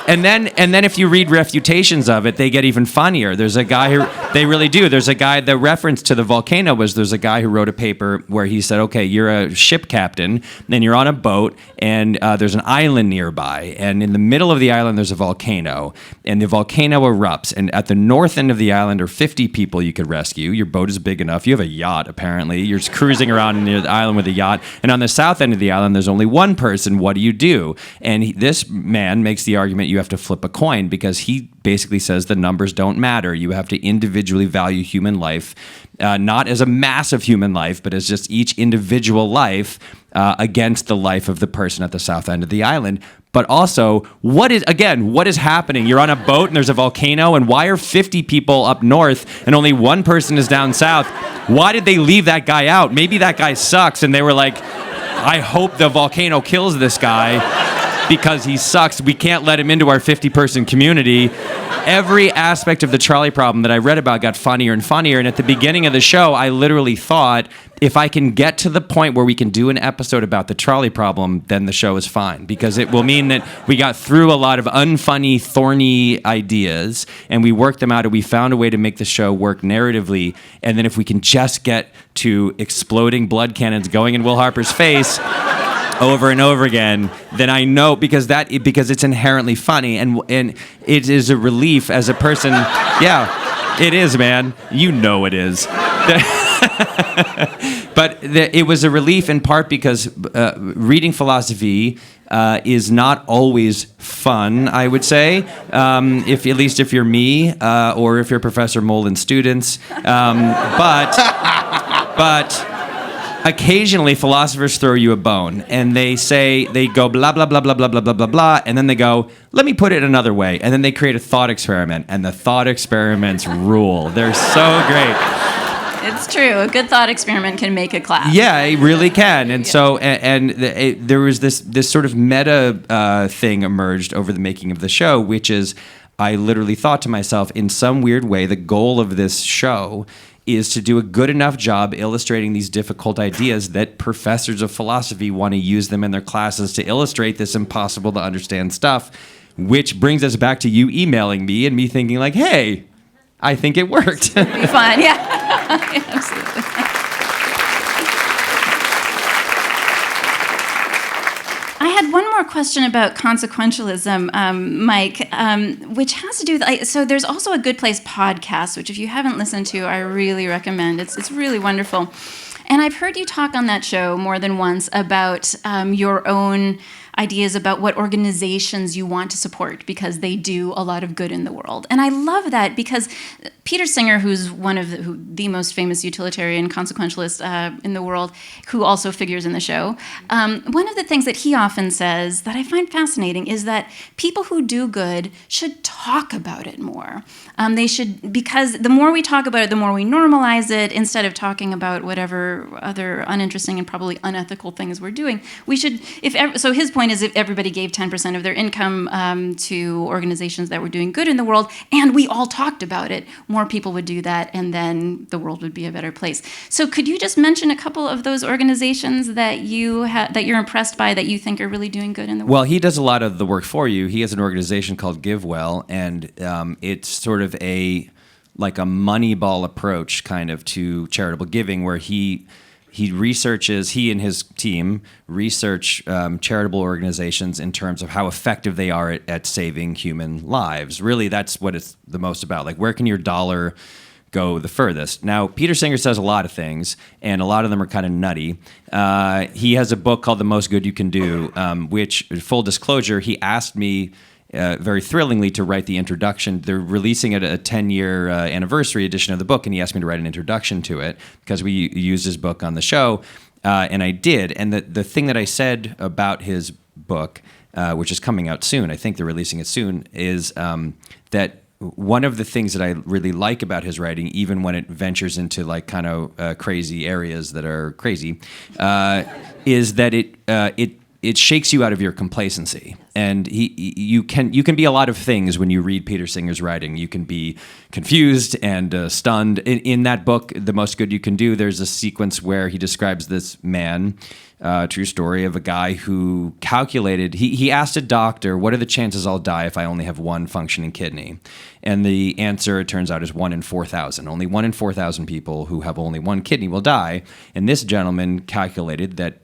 And then if you read refutations of it, they get even funnier. There's a guy who, they really do. There's a guy, the reference to the volcano was there's a guy who wrote a paper where he said, okay, you're a ship captain, and you're on a boat, and there's an island nearby, and in the middle of the island there's a volcano, and the volcano erupts, and at the north end of the island are 50 people you could rescue. Your boat is big enough. You have a yacht, apparently. You're just cruising around near the island with a yacht, and on the south end of the island there's only 1 person. What do? And this man makes the argument you have to flip a coin, because he basically says the numbers don't matter. You have to individually value human life, not as a mass of human life, but as just each individual life against the life of the person at the south end of the island. But also, what is happening? You're on a boat and there's a volcano, and why are 50 people up north and only 1 person is down south? Why did they leave that guy out? Maybe that guy sucks, and they were like, I hope the volcano kills this guy because he sucks. We can't let him into our 50-person community. Every aspect of the trolley problem that I read about got funnier and funnier, and at the beginning of the show, I literally thought, if I can get to the point where we can do an episode about the trolley problem, then the show is fine, because it will mean that we got through a lot of unfunny, thorny ideas, and we worked them out, and we found a way to make the show work narratively, and then if we can just get to exploding blood cannons going in Will Harper's face over and over again, then I know, because it's inherently funny, and it is a relief as a person. Yeah, it is, man. You know it is. But it was a relief in part because reading philosophy is not always fun, I would say, at least if you're me or if you're Professor Moland's students. But occasionally philosophers throw you a bone, and they go blah, blah, blah, blah, blah, blah, blah, blah, blah, and then they go, let me put it another way, and then they create a thought experiment, and the thought experiments rule. They're so great. It's true. A good thought experiment can make a class. Yeah, it really can. And so, there was this sort of meta thing emerged over the making of the show, which is, I literally thought to myself, in some weird way, the goal of this show is to do a good enough job illustrating these difficult ideas that professors of philosophy want to use them in their classes to illustrate this impossible to understand stuff, which brings us back to you emailing me and me thinking like, hey, I think it worked. It'd be fun, yeah. Absolutely. I had one more question about consequentialism, Mike, which has to do with, so there's also a Good Place podcast, which if you haven't listened to, I really recommend. It's really wonderful. And I've heard you talk on that show more than once about your own ideas about what organizations you want to support because they do a lot of good in the world. And I love that because Peter Singer, who's one of the most famous utilitarian consequentialist in the world, who also figures in the show, one of the things that he often says that I find fascinating is that people who do good should talk about it more. They should, because the more we talk about it, the more we normalize it, instead of talking about whatever other uninteresting and probably unethical things we're doing. We should, so his point is if everybody gave 10% of their income to organizations that were doing good in the world, and we all talked about it, more people would do that, and then the world would be a better place. So could you just mention a couple of those organizations that that you're impressed by, that you think are really doing good in the world? Well, he does a lot of the work for you. He has an organization called GiveWell, and it's sort of a Moneyball approach kind of to charitable giving, where he and his team research charitable organizations in terms of how effective they are at saving human lives. Really, that's what it's the most about. Like, where can your dollar go the furthest? Now, Peter Singer says a lot of things, and a lot of them are kind of nutty. He has a book called The Most Good You Can Do, which, full disclosure, he asked me very thrillingly to write the introduction. They're releasing a 10-year anniversary edition of the book, and he asked me to write an introduction to it because we used his book on the show, and I did. And the thing that I said about his book, which is coming out soon, I think they're releasing it soon, is that one of the things that I really like about his writing, even when it ventures into like kind of crazy areas that are crazy, is that it shakes you out of your complacency. And you can be a lot of things when you read Peter Singer's writing. You can be confused and stunned. In that book, The Most Good You Can Do, there's a sequence where he describes this man, true story, of a guy who calculated, he asked a doctor, what are the chances I'll die if I only have one functioning kidney? And the answer, it turns out, is 1 in 4,000. Only 1 in 4,000 people who have only one kidney will die. And this gentleman calculated that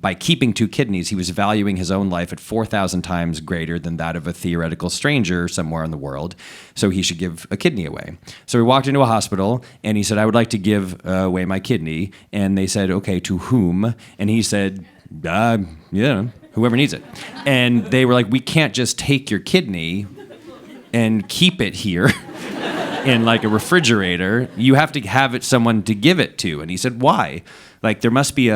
by keeping 2 kidneys, he was valuing his own life at 4,000 times greater than that of a theoretical stranger somewhere in the world. So he should give a kidney away. So he walked into a hospital and he said, I would like to give away my kidney. And they said, okay, to whom? And he said, whoever needs it. And they were like, we can't just take your kidney and keep it here in like a refrigerator. You have to have it someone to give it to. And he said, why? Like, there must be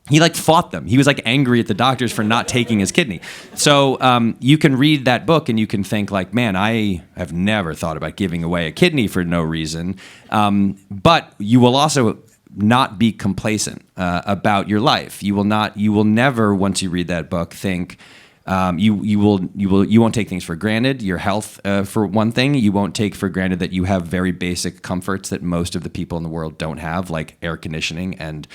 he like fought them. He was like angry at the doctors for not taking his kidney. So you can read that book and you can think like, man, I have never thought about giving away a kidney for no reason. But you will also not be complacent about your life. You will never, once you read that book, think, you won't take things for granted. Your health, for one thing, you won't take for granted that you have very basic comforts that most of the people in the world don't have, like air conditioning and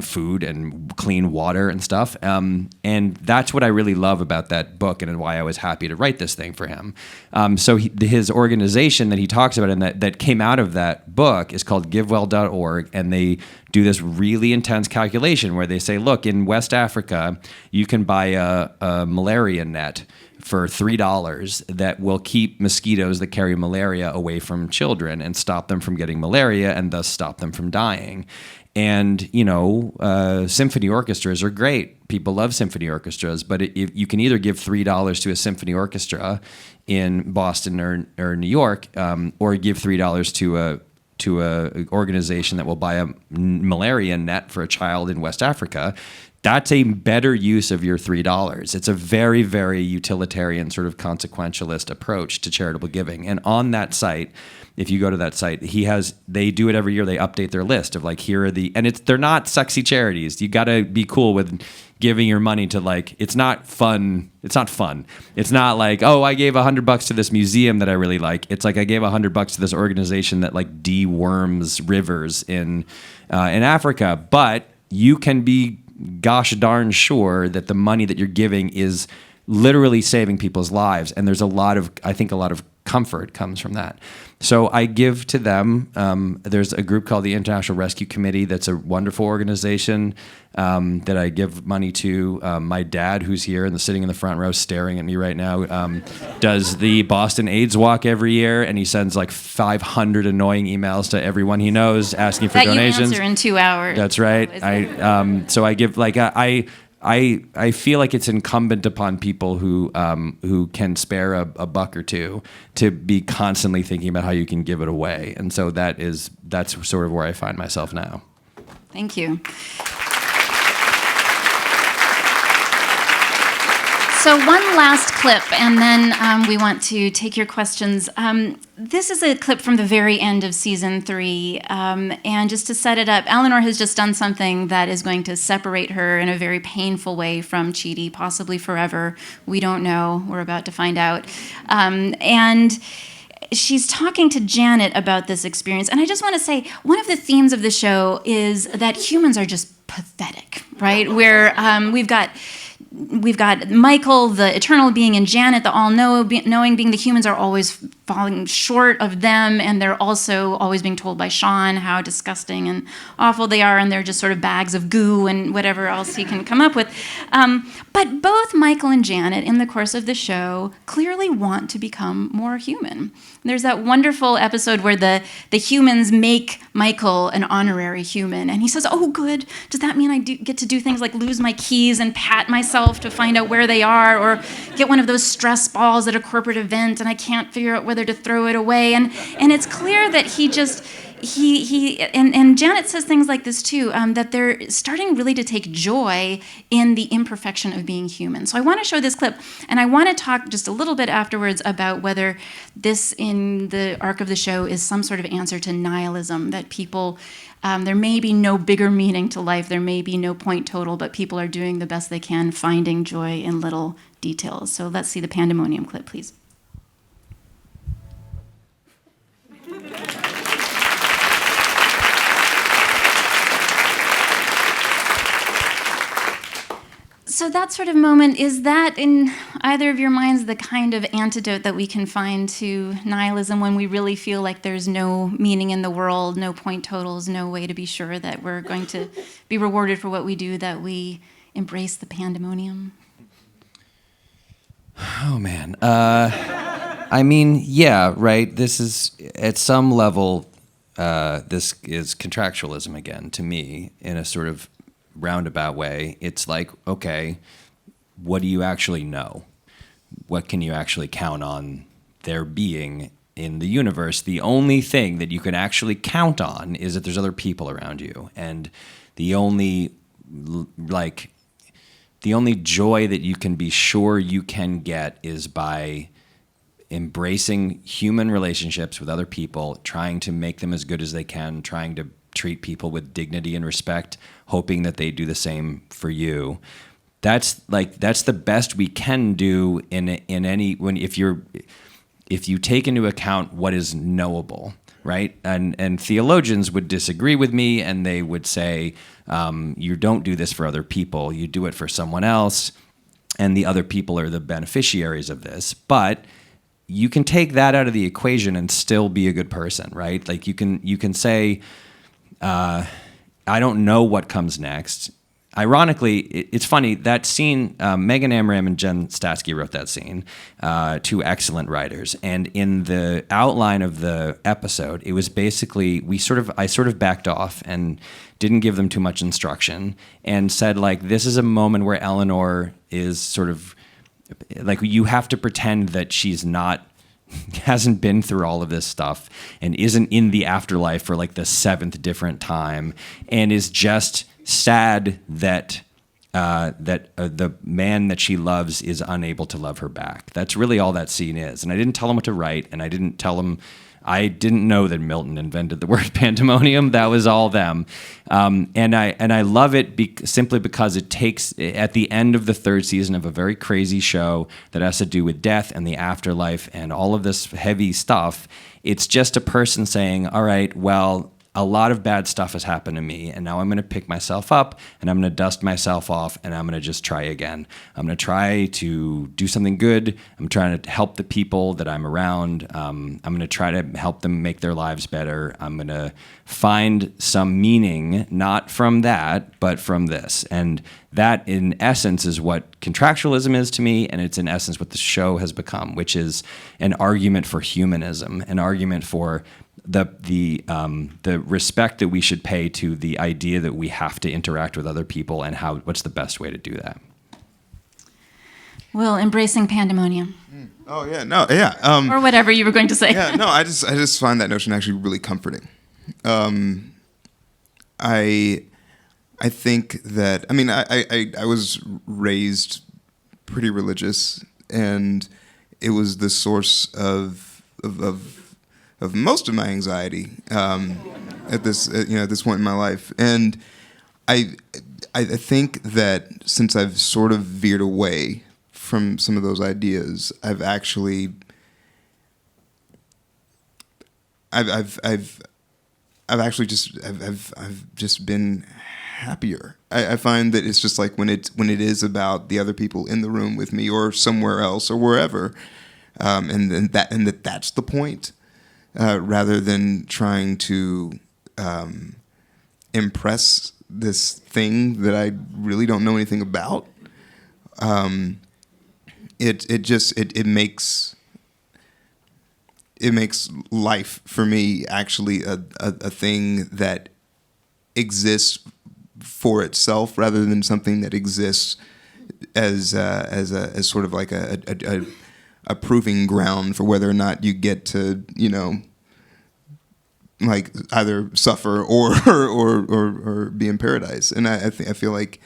food and clean water and stuff. And that's what I really love about that book and why I was happy to write this thing for him. So his organization that he talks about and that came out of that book is called GiveWell.org, and they do this really intense calculation where they say, look, in West Africa, you can buy a malaria net for $3 that will keep mosquitoes that carry malaria away from children and stop them from getting malaria and thus stop them from dying. And, symphony orchestras are great. People love symphony orchestras, but if you can either give $3 to a symphony orchestra in Boston or New York, or give $3 to a organization that will buy a malaria net for a child in West Africa. that's a better use of your $3. It's a very, very utilitarian sort of consequentialist approach to charitable giving. And on that site, if you go to that site, they do it every year. They update their list of like, here are they're not sexy charities. You got to be cool with giving your money to like, it's not fun. It's not fun. It's not like, oh, I gave $100 to this museum that I really like. It's like I gave $100 to this organization that like deworms rivers in Africa. But you can be gosh darn sure that the money that you're giving is literally saving people's lives. And there's I think a lot of comfort comes from that. So I give to them. There's a group called the International Rescue Committee that's a wonderful organization that I give money to. My dad, who's here and sitting in the front row staring at me right now, does the Boston AIDS Walk every year, and he sends like 500 annoying emails to everyone he knows asking for donations. That you answer in 2 hours. That's right. So I give like I feel like it's incumbent upon people who can spare a buck or two to be constantly thinking about how you can give it away. And so that's sort of where I find myself now. Thank you. So one last clip, and then we want to take your questions. This is a clip from the very end of season 3, and just to set it up, Eleanor has just done something that is going to separate her in a very painful way from Chidi, possibly forever. We don't know. We're about to find out. And she's talking to Janet about this experience, and I just want to say, one of the themes of the show is that humans are just pathetic, right? Where we've got Michael, the eternal being, and Janet, the all-knowing being. The humans are always falling short of them, and they're also always being told by Sean how disgusting and awful they are, and they're just sort of bags of goo and whatever else he can come up with. But both Michael and Janet, in the course of the show, clearly want to become more human. There's that wonderful episode where the humans make Michael an honorary human, and he says, oh, good, does that mean I get to do things like lose my keys and pat myself to find out where they are, or get one of those stress balls at a corporate event and I can't figure out whether to throw it away? And it's clear that he Janet says things like this too, that they're starting really to take joy in the imperfection of being human. So I want to show this clip, and I want to talk just a little bit afterwards about whether this, in the arc of the show, is some sort of answer to nihilism, that people, there may be no bigger meaning to life, there may be no point total, but people are doing the best they can, finding joy in little details. So let's see the pandemonium clip, please. So that sort of moment, is that in either of your minds the kind of antidote that we can find to nihilism, when we really feel like there's no meaning in the world, no point totals, no way to be sure that we're going to be rewarded for what we do, that we embrace the pandemonium? Oh, man. I mean, yeah, right. This is, at some level, this is contractualism again, to me, in a sort of roundabout way. It's like, okay, what do you actually know? What can you actually count on there being in the universe? The only thing that you can actually count on is that there's other people around you, and the only joy that you can be sure you can get is by embracing human relationships with other people, trying to make them as good as they can, trying to treat people with dignity and respect, hoping that they do the same for you. That's the best we can do if you take into account what is knowable, right? And theologians would disagree with me, and they would say, you don't do this for other people, you do it for someone else, and the other people are the beneficiaries of this. But you can take that out of the equation and still be a good person, right? Like you can say, I don't know what comes next. Ironically, it's funny, that scene, Megan Amram and Jen Statsky wrote that scene, two excellent writers. And in the outline of the episode, it was basically, I sort of backed off and didn't give them too much instruction and said, like, this is a moment where Eleanor is sort of, like, you have to pretend that she's hasn't been through all of this stuff and isn't in the afterlife for like the 7th different time and is just sad that the man that she loves is unable to love her back. That's really all that scene is. And I didn't tell him what to write, and I didn't know that Milton invented the word pandemonium. That was all them. And I love it simply because it takes, at the end of the third season of a very crazy show that has to do with death and the afterlife and all of this heavy stuff, it's just a person saying, all right, well, a lot of bad stuff has happened to me, and now I'm going to pick myself up, and I'm going to dust myself off, and I'm going to just try again. I'm going to try to do something good. I'm trying to help the people that I'm around. I'm going to try to help them make their lives better. I'm going to find some meaning, not from that, but from this. And that, in essence, is what contractualism is to me, and it's in essence what the show has become, which is an argument for humanism, an argument for the respect that we should pay to the idea that we have to interact with other people, and what's the best way to do that. Well, embracing pandemonium. Oh yeah, no, yeah. Or whatever you were going to say. Yeah, no, I just find that notion actually really comforting. I think that, I mean, I was raised pretty religious, and it was the source of most of my anxiety at this point in my life. And I think that since I've sort of veered away from some of those ideas, I've just been happier. I find that it's just like when it is about the other people in the room with me or somewhere else or wherever, and that's the point. Rather than trying to impress this thing that I really don't know anything about, it makes life for me actually a thing that exists for itself rather than something that exists as sort of like a proving ground for whether or not you get to, like either suffer or be in paradise. And I feel like,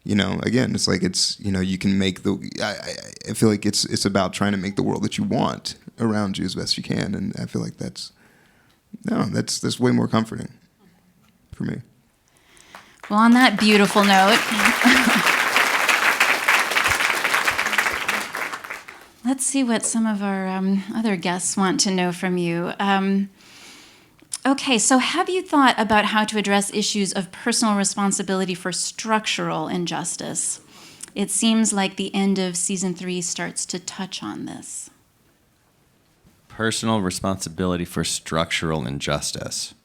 again, it's like you can make I feel like it's about trying to make the world that you want around you as best you can. And I feel like that's way more comforting for me. Well, on that beautiful note, let's see what some of our other guests want to know from you. Okay, so have you thought about how to address issues of personal responsibility for structural injustice? It seems like the end of season 3 starts to touch on this. Personal responsibility for structural injustice.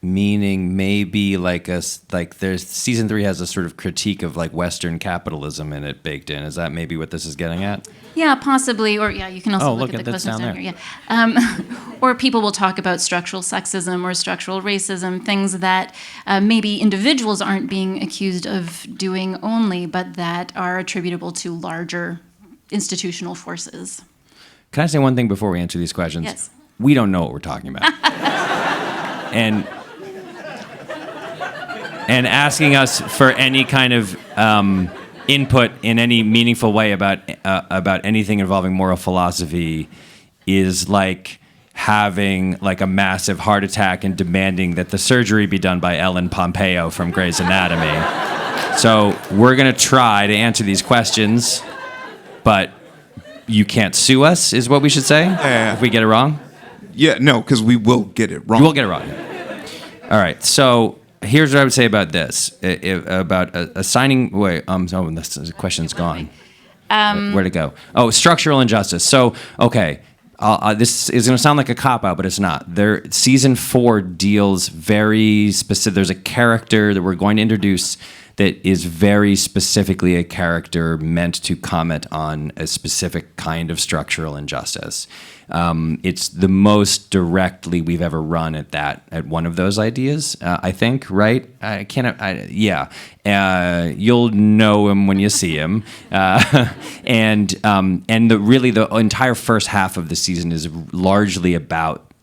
Meaning maybe there's season 3 has a sort of critique of like Western capitalism in it baked in. Is that maybe what this is getting at? Yeah, possibly. Or yeah, you can also look at the that's questions down down there. here. Yeah, or people will talk about structural sexism or structural racism, things that maybe individuals aren't being accused of doing only, but that are attributable to larger institutional forces. Can I say one thing before we answer these questions? Yes. We don't know what we're talking about. And asking us for any kind of input in any meaningful way about anything involving moral philosophy is like having like a massive heart attack and demanding that the surgery be done by Ellen Pompeo from Grey's Anatomy. So we're going to try to answer these questions, but you can't sue us, is what we should say, if we get it wrong? Yeah, no, because we will get it wrong. You will get it wrong. All right, so here's what I would say about this, about assigning. Wait, the question's gone. Where'd it go? Oh, structural injustice. So, okay, this is going to sound like a cop-out, but it's not. Season 4 deals very specific. There's a character that we're going to introduce that is very specifically a character meant to comment on a specific kind of structural injustice. It's the most directly we've ever run at one of those ideas, I think, right? You'll know him when you see him. And the entire first half of the season is largely about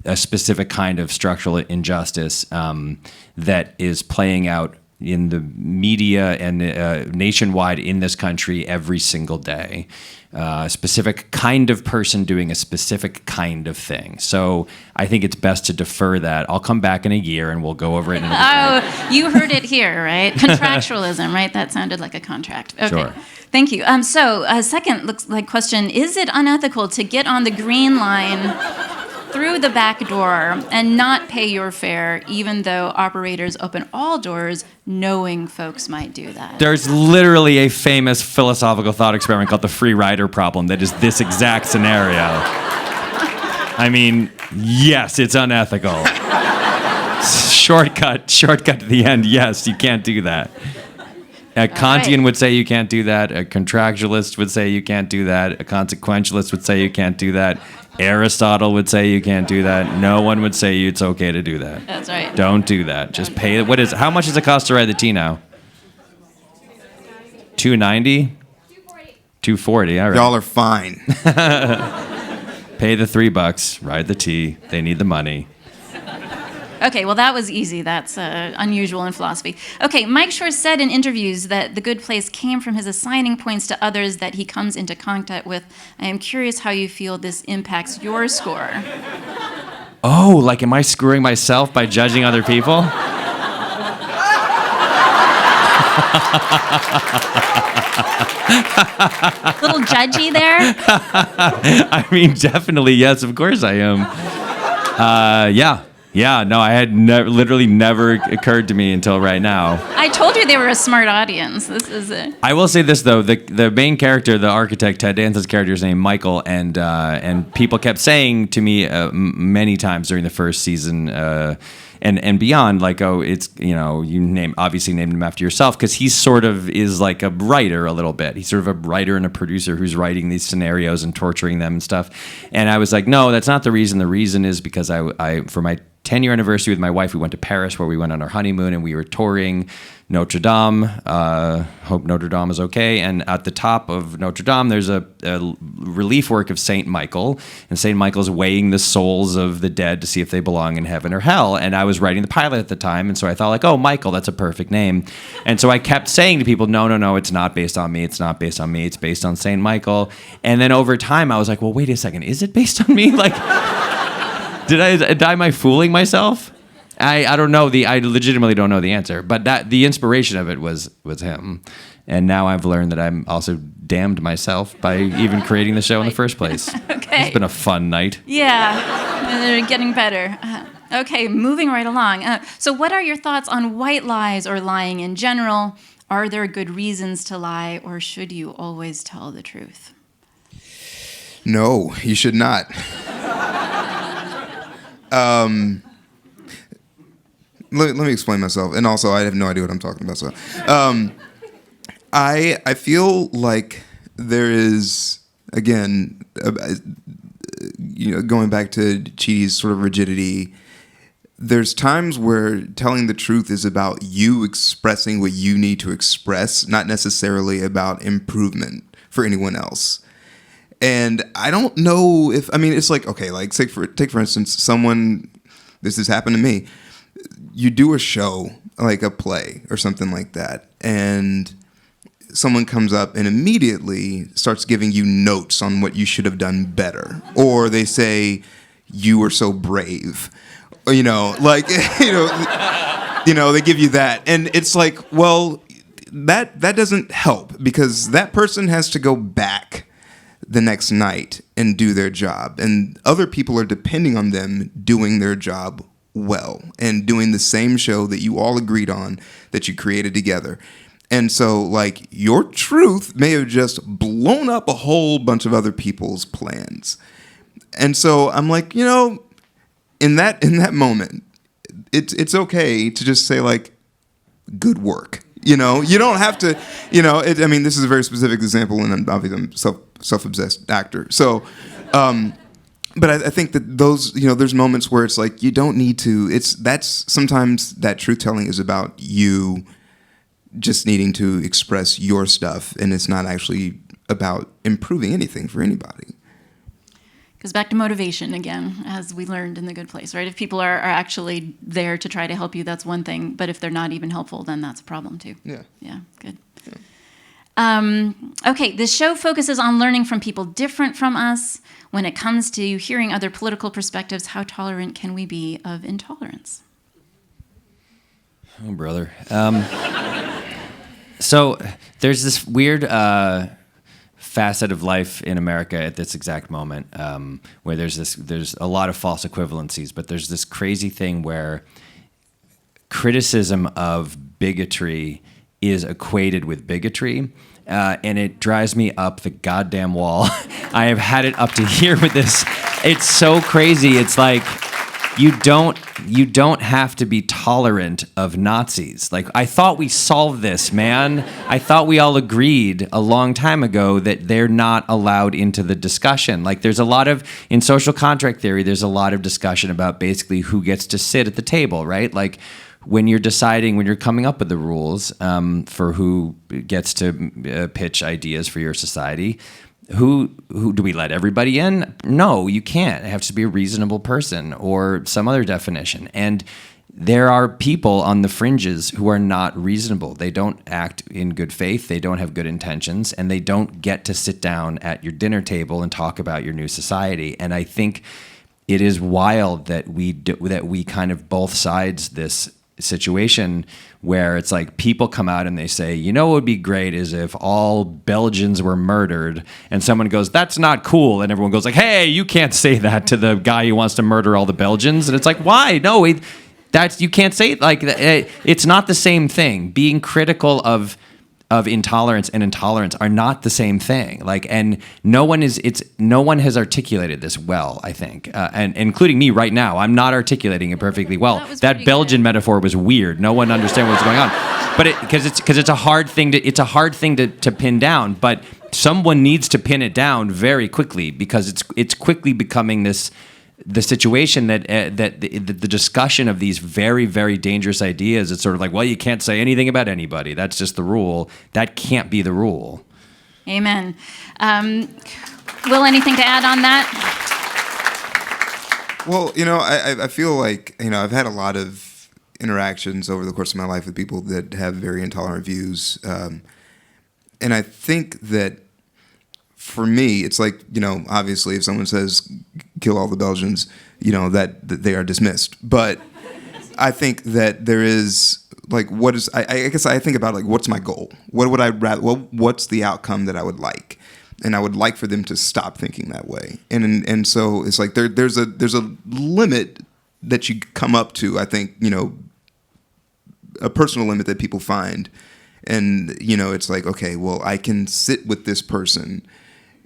a specific kind of structural injustice that is playing out in the media and nationwide in this country every single day. A specific kind of person doing a specific kind of thing. So I think it's best to defer that. I'll come back in a year and we'll go over it. Oh, you heard it here, right? Contractualism, right? That sounded like a contract. Okay. Sure. Thank you. So second looks like question, is it unethical to get on the green line through the back door and not pay your fare, even though operators open all doors knowing folks might do that? There's literally a famous philosophical thought experiment called the free rider problem that is this exact scenario. I mean, yes, it's unethical. Shortcut to the end, yes, you can't do that. A Kantian would say you can't do that. A contractualist would say you can't do that. A consequentialist would say you can't do that. Aristotle would say you can't do that. No one would say it's okay to do that. That's right. Don't do that. Just pay. How much does it cost to ride the T now? $2.90? $2.40. All right. Y'all are fine. Pay the $3. Ride the T. They need the money. Okay, well, that was easy. That's unusual in philosophy. Okay, Mike Schur said in interviews that The Good Place came from his assigning points to others that he comes into contact with. I am curious how you feel this impacts your score. Oh, like am I screwing myself by judging other people? Little judgy there? I mean, definitely, yes, of course I am. Yeah, no, I had literally never occurred to me until right now. I told you they were a smart audience. This is it. I will say this though: the main character, the architect, Ted Danson's character is named Michael, and people kept saying to me many times during the first season and beyond, like, oh, it's you obviously named him after yourself because he sort of is like a writer a little bit. He's sort of a writer and a producer who's writing these scenarios and torturing them and stuff. And I was like, no, that's not the reason. The reason is because I for my 10-year anniversary with my wife, we went to Paris where we went on our honeymoon and we were touring Notre Dame. Hope Notre Dame is okay. And at the top of Notre Dame, there's a relief work of Saint Michael. And Saint Michael's weighing the souls of the dead to see if they belong in heaven or hell. And I was writing the pilot at the time. And so I thought like, oh, Michael, that's a perfect name. And so I kept saying to people, no, it's not based on me. It's not based on me. It's based on Saint Michael. And then over time, I was like, well, wait a second. Is it based on me? Like, am I fooling myself? I don't know. I legitimately don't know the answer. But the inspiration of it was him. And now I've learned that I'm also damned myself by even creating the show in the first place. Okay. It's been a fun night. Yeah, they're getting better. Okay, moving right along. So what are your thoughts on white lies or lying in general? Are there good reasons to lie, or should you always tell the truth? No, you should not. Let me explain myself, and also I have no idea what I'm talking about. So, I feel like there is, again, going back to Chidi's sort of rigidity. There's times where telling the truth is about you expressing what you need to express, not necessarily about improvement for anyone else. And I don't know if, it's like, okay, like take for instance, this has happened to me. You do a show, like a play or something like that, and someone comes up and immediately starts giving you notes on what you should have done better. Or they say, you were so brave. Or, they give you that. And it's like, well, that doesn't help because that person has to go back the next night and do their job. And other people are depending on them doing their job well and doing the same show that you all agreed on that you created together. And so, like, your truth may have just blown up a whole bunch of other people's plans. And so I'm like, in that moment, it's okay to just say, like, good work. You don't have to, this is a very specific example, and I'm self-obsessed actor. So, but I think that those, there's moments where it's like, you don't need to, sometimes that truth-telling is about you just needing to express your stuff, and it's not actually about improving anything for anybody. Goes back to motivation again, as we learned in The Good Place, right? If people are actually there to try to help you, that's one thing. But if they're not even helpful, then that's a problem too. Yeah. Yeah, good. Yeah. Okay, this show focuses on learning from people different from us. When it comes to hearing other political perspectives, how tolerant can we be of intolerance? Oh, brother. So there's this weird facet of life in America at this exact moment where there's a lot of false equivalencies, but there's this crazy thing where criticism of bigotry is equated with bigotry, and it drives me up the goddamn wall. I have had it up to here with this. It's so crazy. It's like you don't have to be tolerant of Nazis. Like, I thought we solved this, man. I thought we all agreed a long time ago that they're not allowed into the discussion. Like, there's a lot of, in social contract theory, there's a lot of discussion about basically who gets to sit at the table, right? Like, when you're coming up with the rules for who gets to pitch ideas for your society, who do we let everybody in? No, you can't. It has to be a reasonable person or some other definition. And there are people on the fringes who are not reasonable. They don't act in good faith. They don't have good intentions, and they don't get to sit down at your dinner table and talk about your new society. And I think it is wild that we kind of both sides this situation where it's like people come out and they say, you know what would be great is if all Belgians were murdered, and someone goes, that's not cool, and everyone goes like, hey, you can't say that to the guy who wants to murder all the Belgians. And it's like, why? No, you can't say it like that. It's not the same thing. Being critical of intolerance and intolerance are not the same thing. Like, and no one has articulated this well, I think, and including me right now. I'm not articulating it perfectly well. That Belgian metaphor was weird. No one understands what's going on, but because it's a hard thing to pin down. But someone needs to pin it down very quickly, because it's quickly becoming the situation that the discussion of these very, very dangerous ideas, it's sort of like, well, you can't say anything about anybody. That's just the rule. That can't be the rule. Amen. Will, anything to add on that? Well, I feel like, I've had a lot of interactions over the course of my life with people that have very intolerant views. And I think that for me, it's like, obviously if someone says kill all the Belgians, that they are dismissed. But I think that there is like, I guess I think about like, what's my goal? What would I rather, what's the outcome that I would like? And I would like for them to stop thinking that way. And so it's like, there's a limit that you come up to, I think, a personal limit that people find. And, it's like, okay, well, I can sit with this person,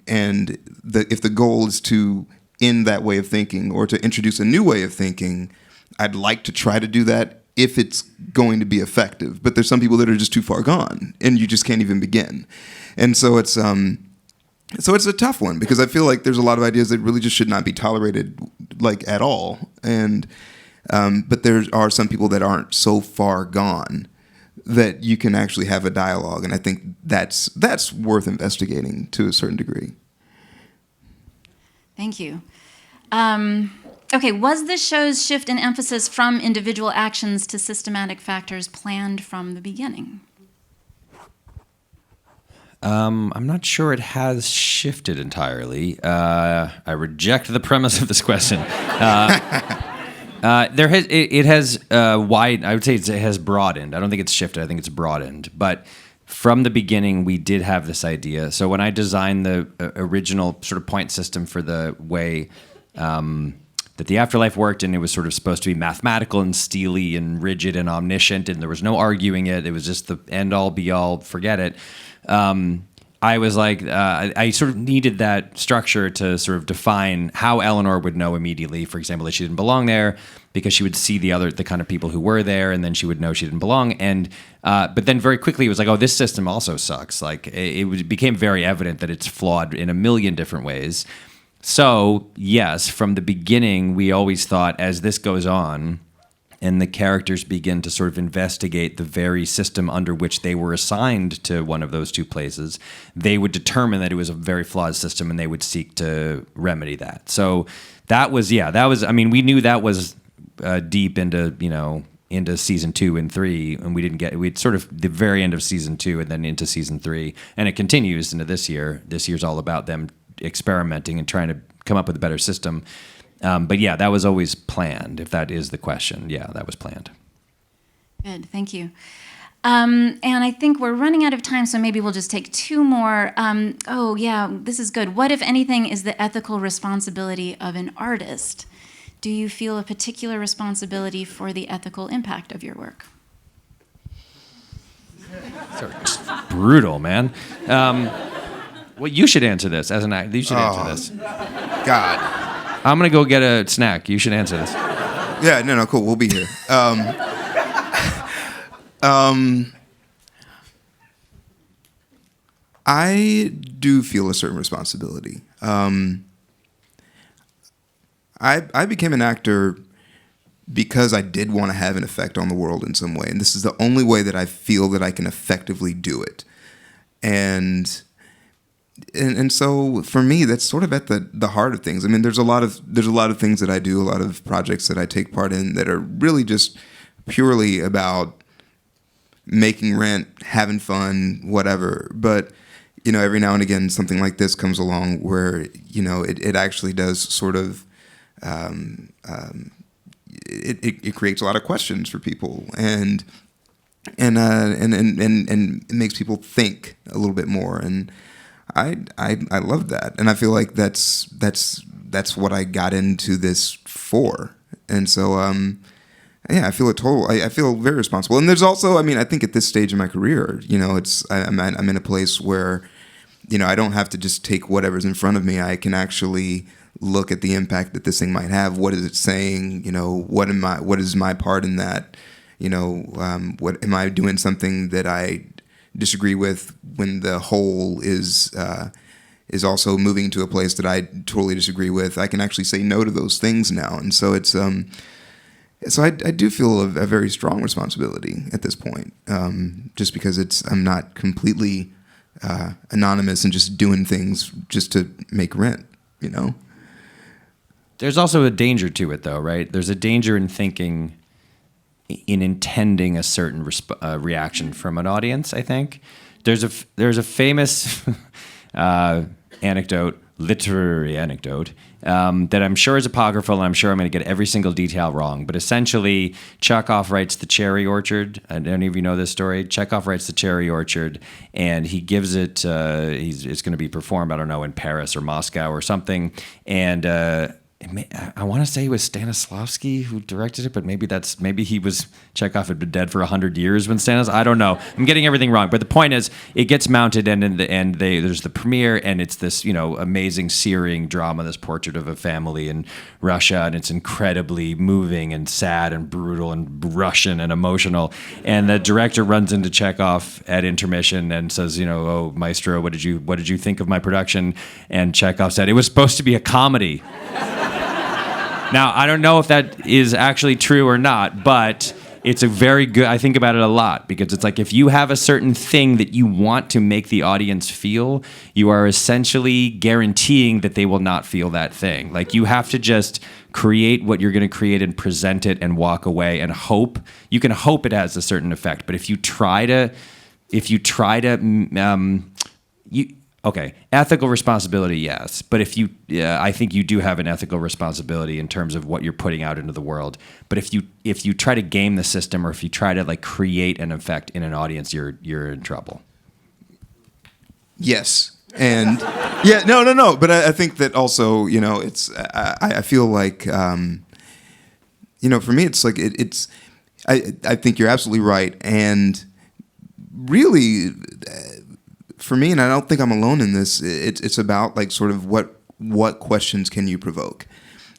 and if the goal is to end that way of thinking or to introduce a new way of thinking, I'd like to try to do that if it's going to be effective. But there's some people that are just too far gone, and you just can't even begin. And so it's a tough one, because I feel like there's a lot of ideas that really just should not be tolerated, like, at all. And but there are some people that aren't so far gone that you can actually have a dialogue, and I think that's worth investigating to a certain degree. Thank you. Okay, was this show's shift in emphasis from individual actions to systematic factors planned from the beginning? I'm not sure it has shifted entirely. I reject the premise of this question. It has wide. I would say it has broadened. I don't think it's shifted. I think it's broadened. But from the beginning, we did have this idea. So when I designed the original sort of point system for the way that the afterlife worked, and it was sort of supposed to be mathematical and steely and rigid and omniscient, and there was no arguing it. It was just the end all be all. Forget it. I was like, I sort of needed that structure to sort of define how Eleanor would know immediately, for example, that she didn't belong there, because she would see the kind of people who were there, and then she would know she didn't belong. And but then very quickly it was like, oh, this system also sucks. Like it became very evident that it's flawed in a million different ways. So yes, from the beginning, we always thought, as this goes on, and the characters begin to sort of investigate the very system under which they were assigned to one of those two places, they would determine that it was a very flawed system, and they would seek to remedy that. So that was, I mean, we knew that was deep into, into season 2 and 3, and we'd sort of the very end of season 2 and then into season 3, and it continues into this year. This year's all about them experimenting and trying to come up with a better system. But yeah, that was always planned, if that is the question. Yeah, that was planned. Good, thank you. And I think we're running out of time, so maybe we'll just take 2 more. This is good. What, if anything, is the ethical responsibility of an artist? Do you feel a particular responsibility for the ethical impact of your work? Brutal, man. Well, you should answer this as an actor. You should answer this. God. I'm going to go get a snack. You should answer this. Yeah, no, cool. We'll be here. I do feel a certain responsibility. I became an actor because I did want to have an effect on the world in some way. And this is the only way that I feel that I can effectively do it. And so for me, that's sort of at the heart of things. I mean, there's a lot of things that I do, a lot of projects that I take part in that are really just purely about making rent, having fun, whatever. But every now and again, something like this comes along where it actually does sort of it creates a lot of questions for people and it makes people think a little bit more. And I love that, and I feel like that's what I got into this for. And so I feel I feel very responsible. And there's also, I think at this stage in my career, I'm in a place where I don't have to just take whatever's in front of me. I can actually look at the impact that this thing might have. What is it saying? What is my part in that? What am I doing something that I disagree with when the whole is also moving to a place that I totally disagree with? I can actually say no to those things now, and so it's so I do feel a very strong responsibility at this point, just because I'm not completely anonymous and just doing things just to make rent, There's also a danger to it, though, right? There's a danger in thinking, in intending a certain reaction from an audience, I think. There's a famous anecdote, literary anecdote, that I'm sure is apocryphal, and I'm sure I'm going to get every single detail wrong. But essentially, Chekhov writes The Cherry Orchard. Any of you know this story? Chekhov writes The Cherry Orchard, and he gives it, it's going to be performed, I don't know, in Paris or Moscow or something. And I want to say it was Stanislavski who directed it, but maybe Chekhov had been dead for 100 years when I don't know. I'm getting everything wrong. But the point is, it gets mounted, and in the end, there's the premiere, and it's this, amazing, searing drama, this portrait of a family in Russia, and it's incredibly moving and sad and brutal and Russian and emotional. And the director runs into Chekhov at intermission and says, "Oh, maestro, what did you think of my production?" And Chekhov said, "It was supposed to be a comedy." Now, I don't know if that is actually true or not, but it's a very good, I think about it a lot, because it's like if you have a certain thing that you want to make the audience feel, you are essentially guaranteeing that they will not feel that thing. Like, you have to just create what you're going to create and present it and walk away and hope. You can hope it has a certain effect, but okay, ethical responsibility, yes. But I think you do have an ethical responsibility in terms of what you're putting out into the world. But if you try to game the system, or if you try to create an effect in an audience, you're in trouble. Yes, and yeah, no. But I think that also, I feel like, for me, it's like I think you're absolutely right, and really. For me, and I don't think I'm alone in this, it's about sort of what questions can you provoke?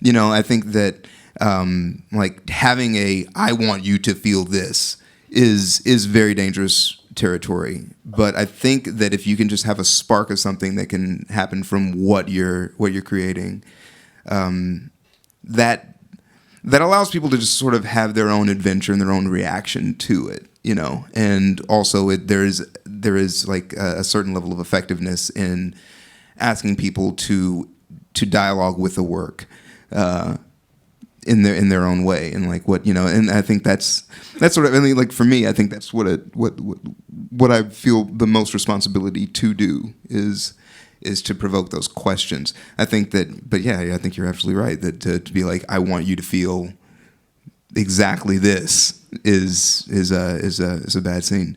I think that having I want you to feel this is very dangerous territory. But I think that if you can just have a spark of something that can happen from what you're creating, that that allows people to just sort of have their own adventure and their own reaction to it, you know. And also there is like a certain level of effectiveness in asking people to dialogue with the work in their own way, and like what, you know. And I think that's sort of, I mean, like for me, I think that's what I feel the most responsibility to do is to provoke those questions. I think that, but yeah, I think you're absolutely right, that to be like, I want you to feel exactly this is a bad scene.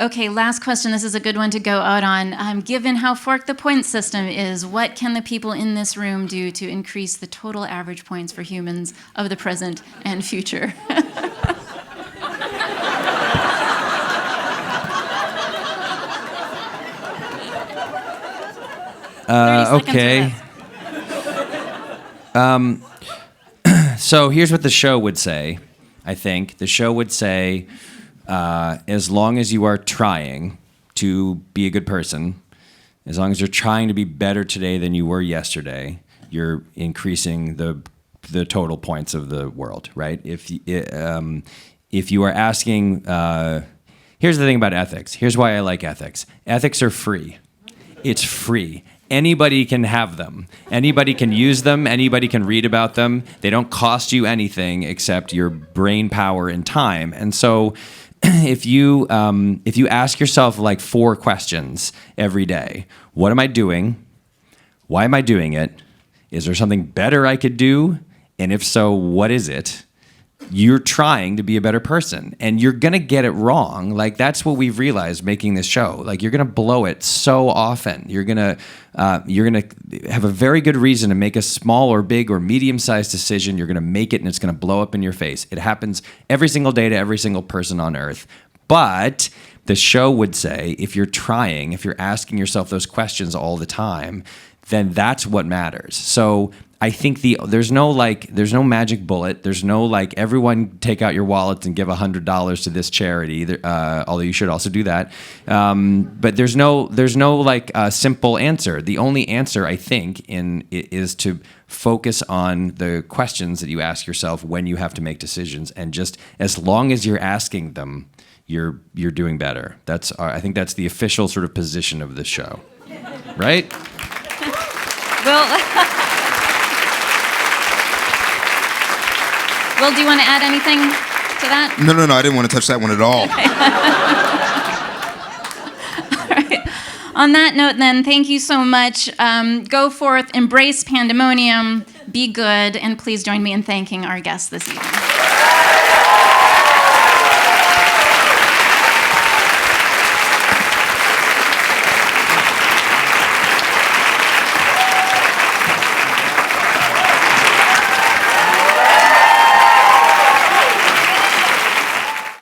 Okay, last question. This is a good one to go out on. Given how forked the point system is, what can the people in this room do to increase the total average points for humans of the present and future? Okay. So here's what the show would say, I think. The show would say, as long as you are trying to be a good person, as long as you're trying to be better today than you were yesterday, you're increasing the total points of the world, right? If you are asking, here's the thing about ethics. Here's why I like ethics. Ethics are free. It's free. Anybody can have them. Anybody can use them. Anybody can read about them. They don't cost you anything except your brain power and time. And so if you ask yourself like 4 questions every day: what am I doing? Why am I doing it? Is there something better I could do? And if so, what is it? You're trying to be a better person, and you're gonna get it wrong. Like, that's what we've realized making this show. Like, you're gonna blow it so often. You're gonna have a very good reason to make a small or big or medium-sized decision. You're gonna make it, and it's gonna blow up in your face. It happens every single day to every single person on Earth. But the show would say, if you're trying, if you're asking yourself those questions all the time, then that's what matters. So I think there's no magic bullet. There's no like, everyone take out your wallets and give $100 to this charity. Although you should also do that. But there's no like simple answer. The only answer, I think, is to focus on the questions that you ask yourself when you have to make decisions, and just as long as you're asking them, you're doing better. I think that's the official sort of position of this show, right? Will, do you want to add anything to that? No, I didn't want to touch that one at all. All right. On that note, then, thank you so much. Go forth, embrace pandemonium, be good, and please join me in thanking our guests this evening.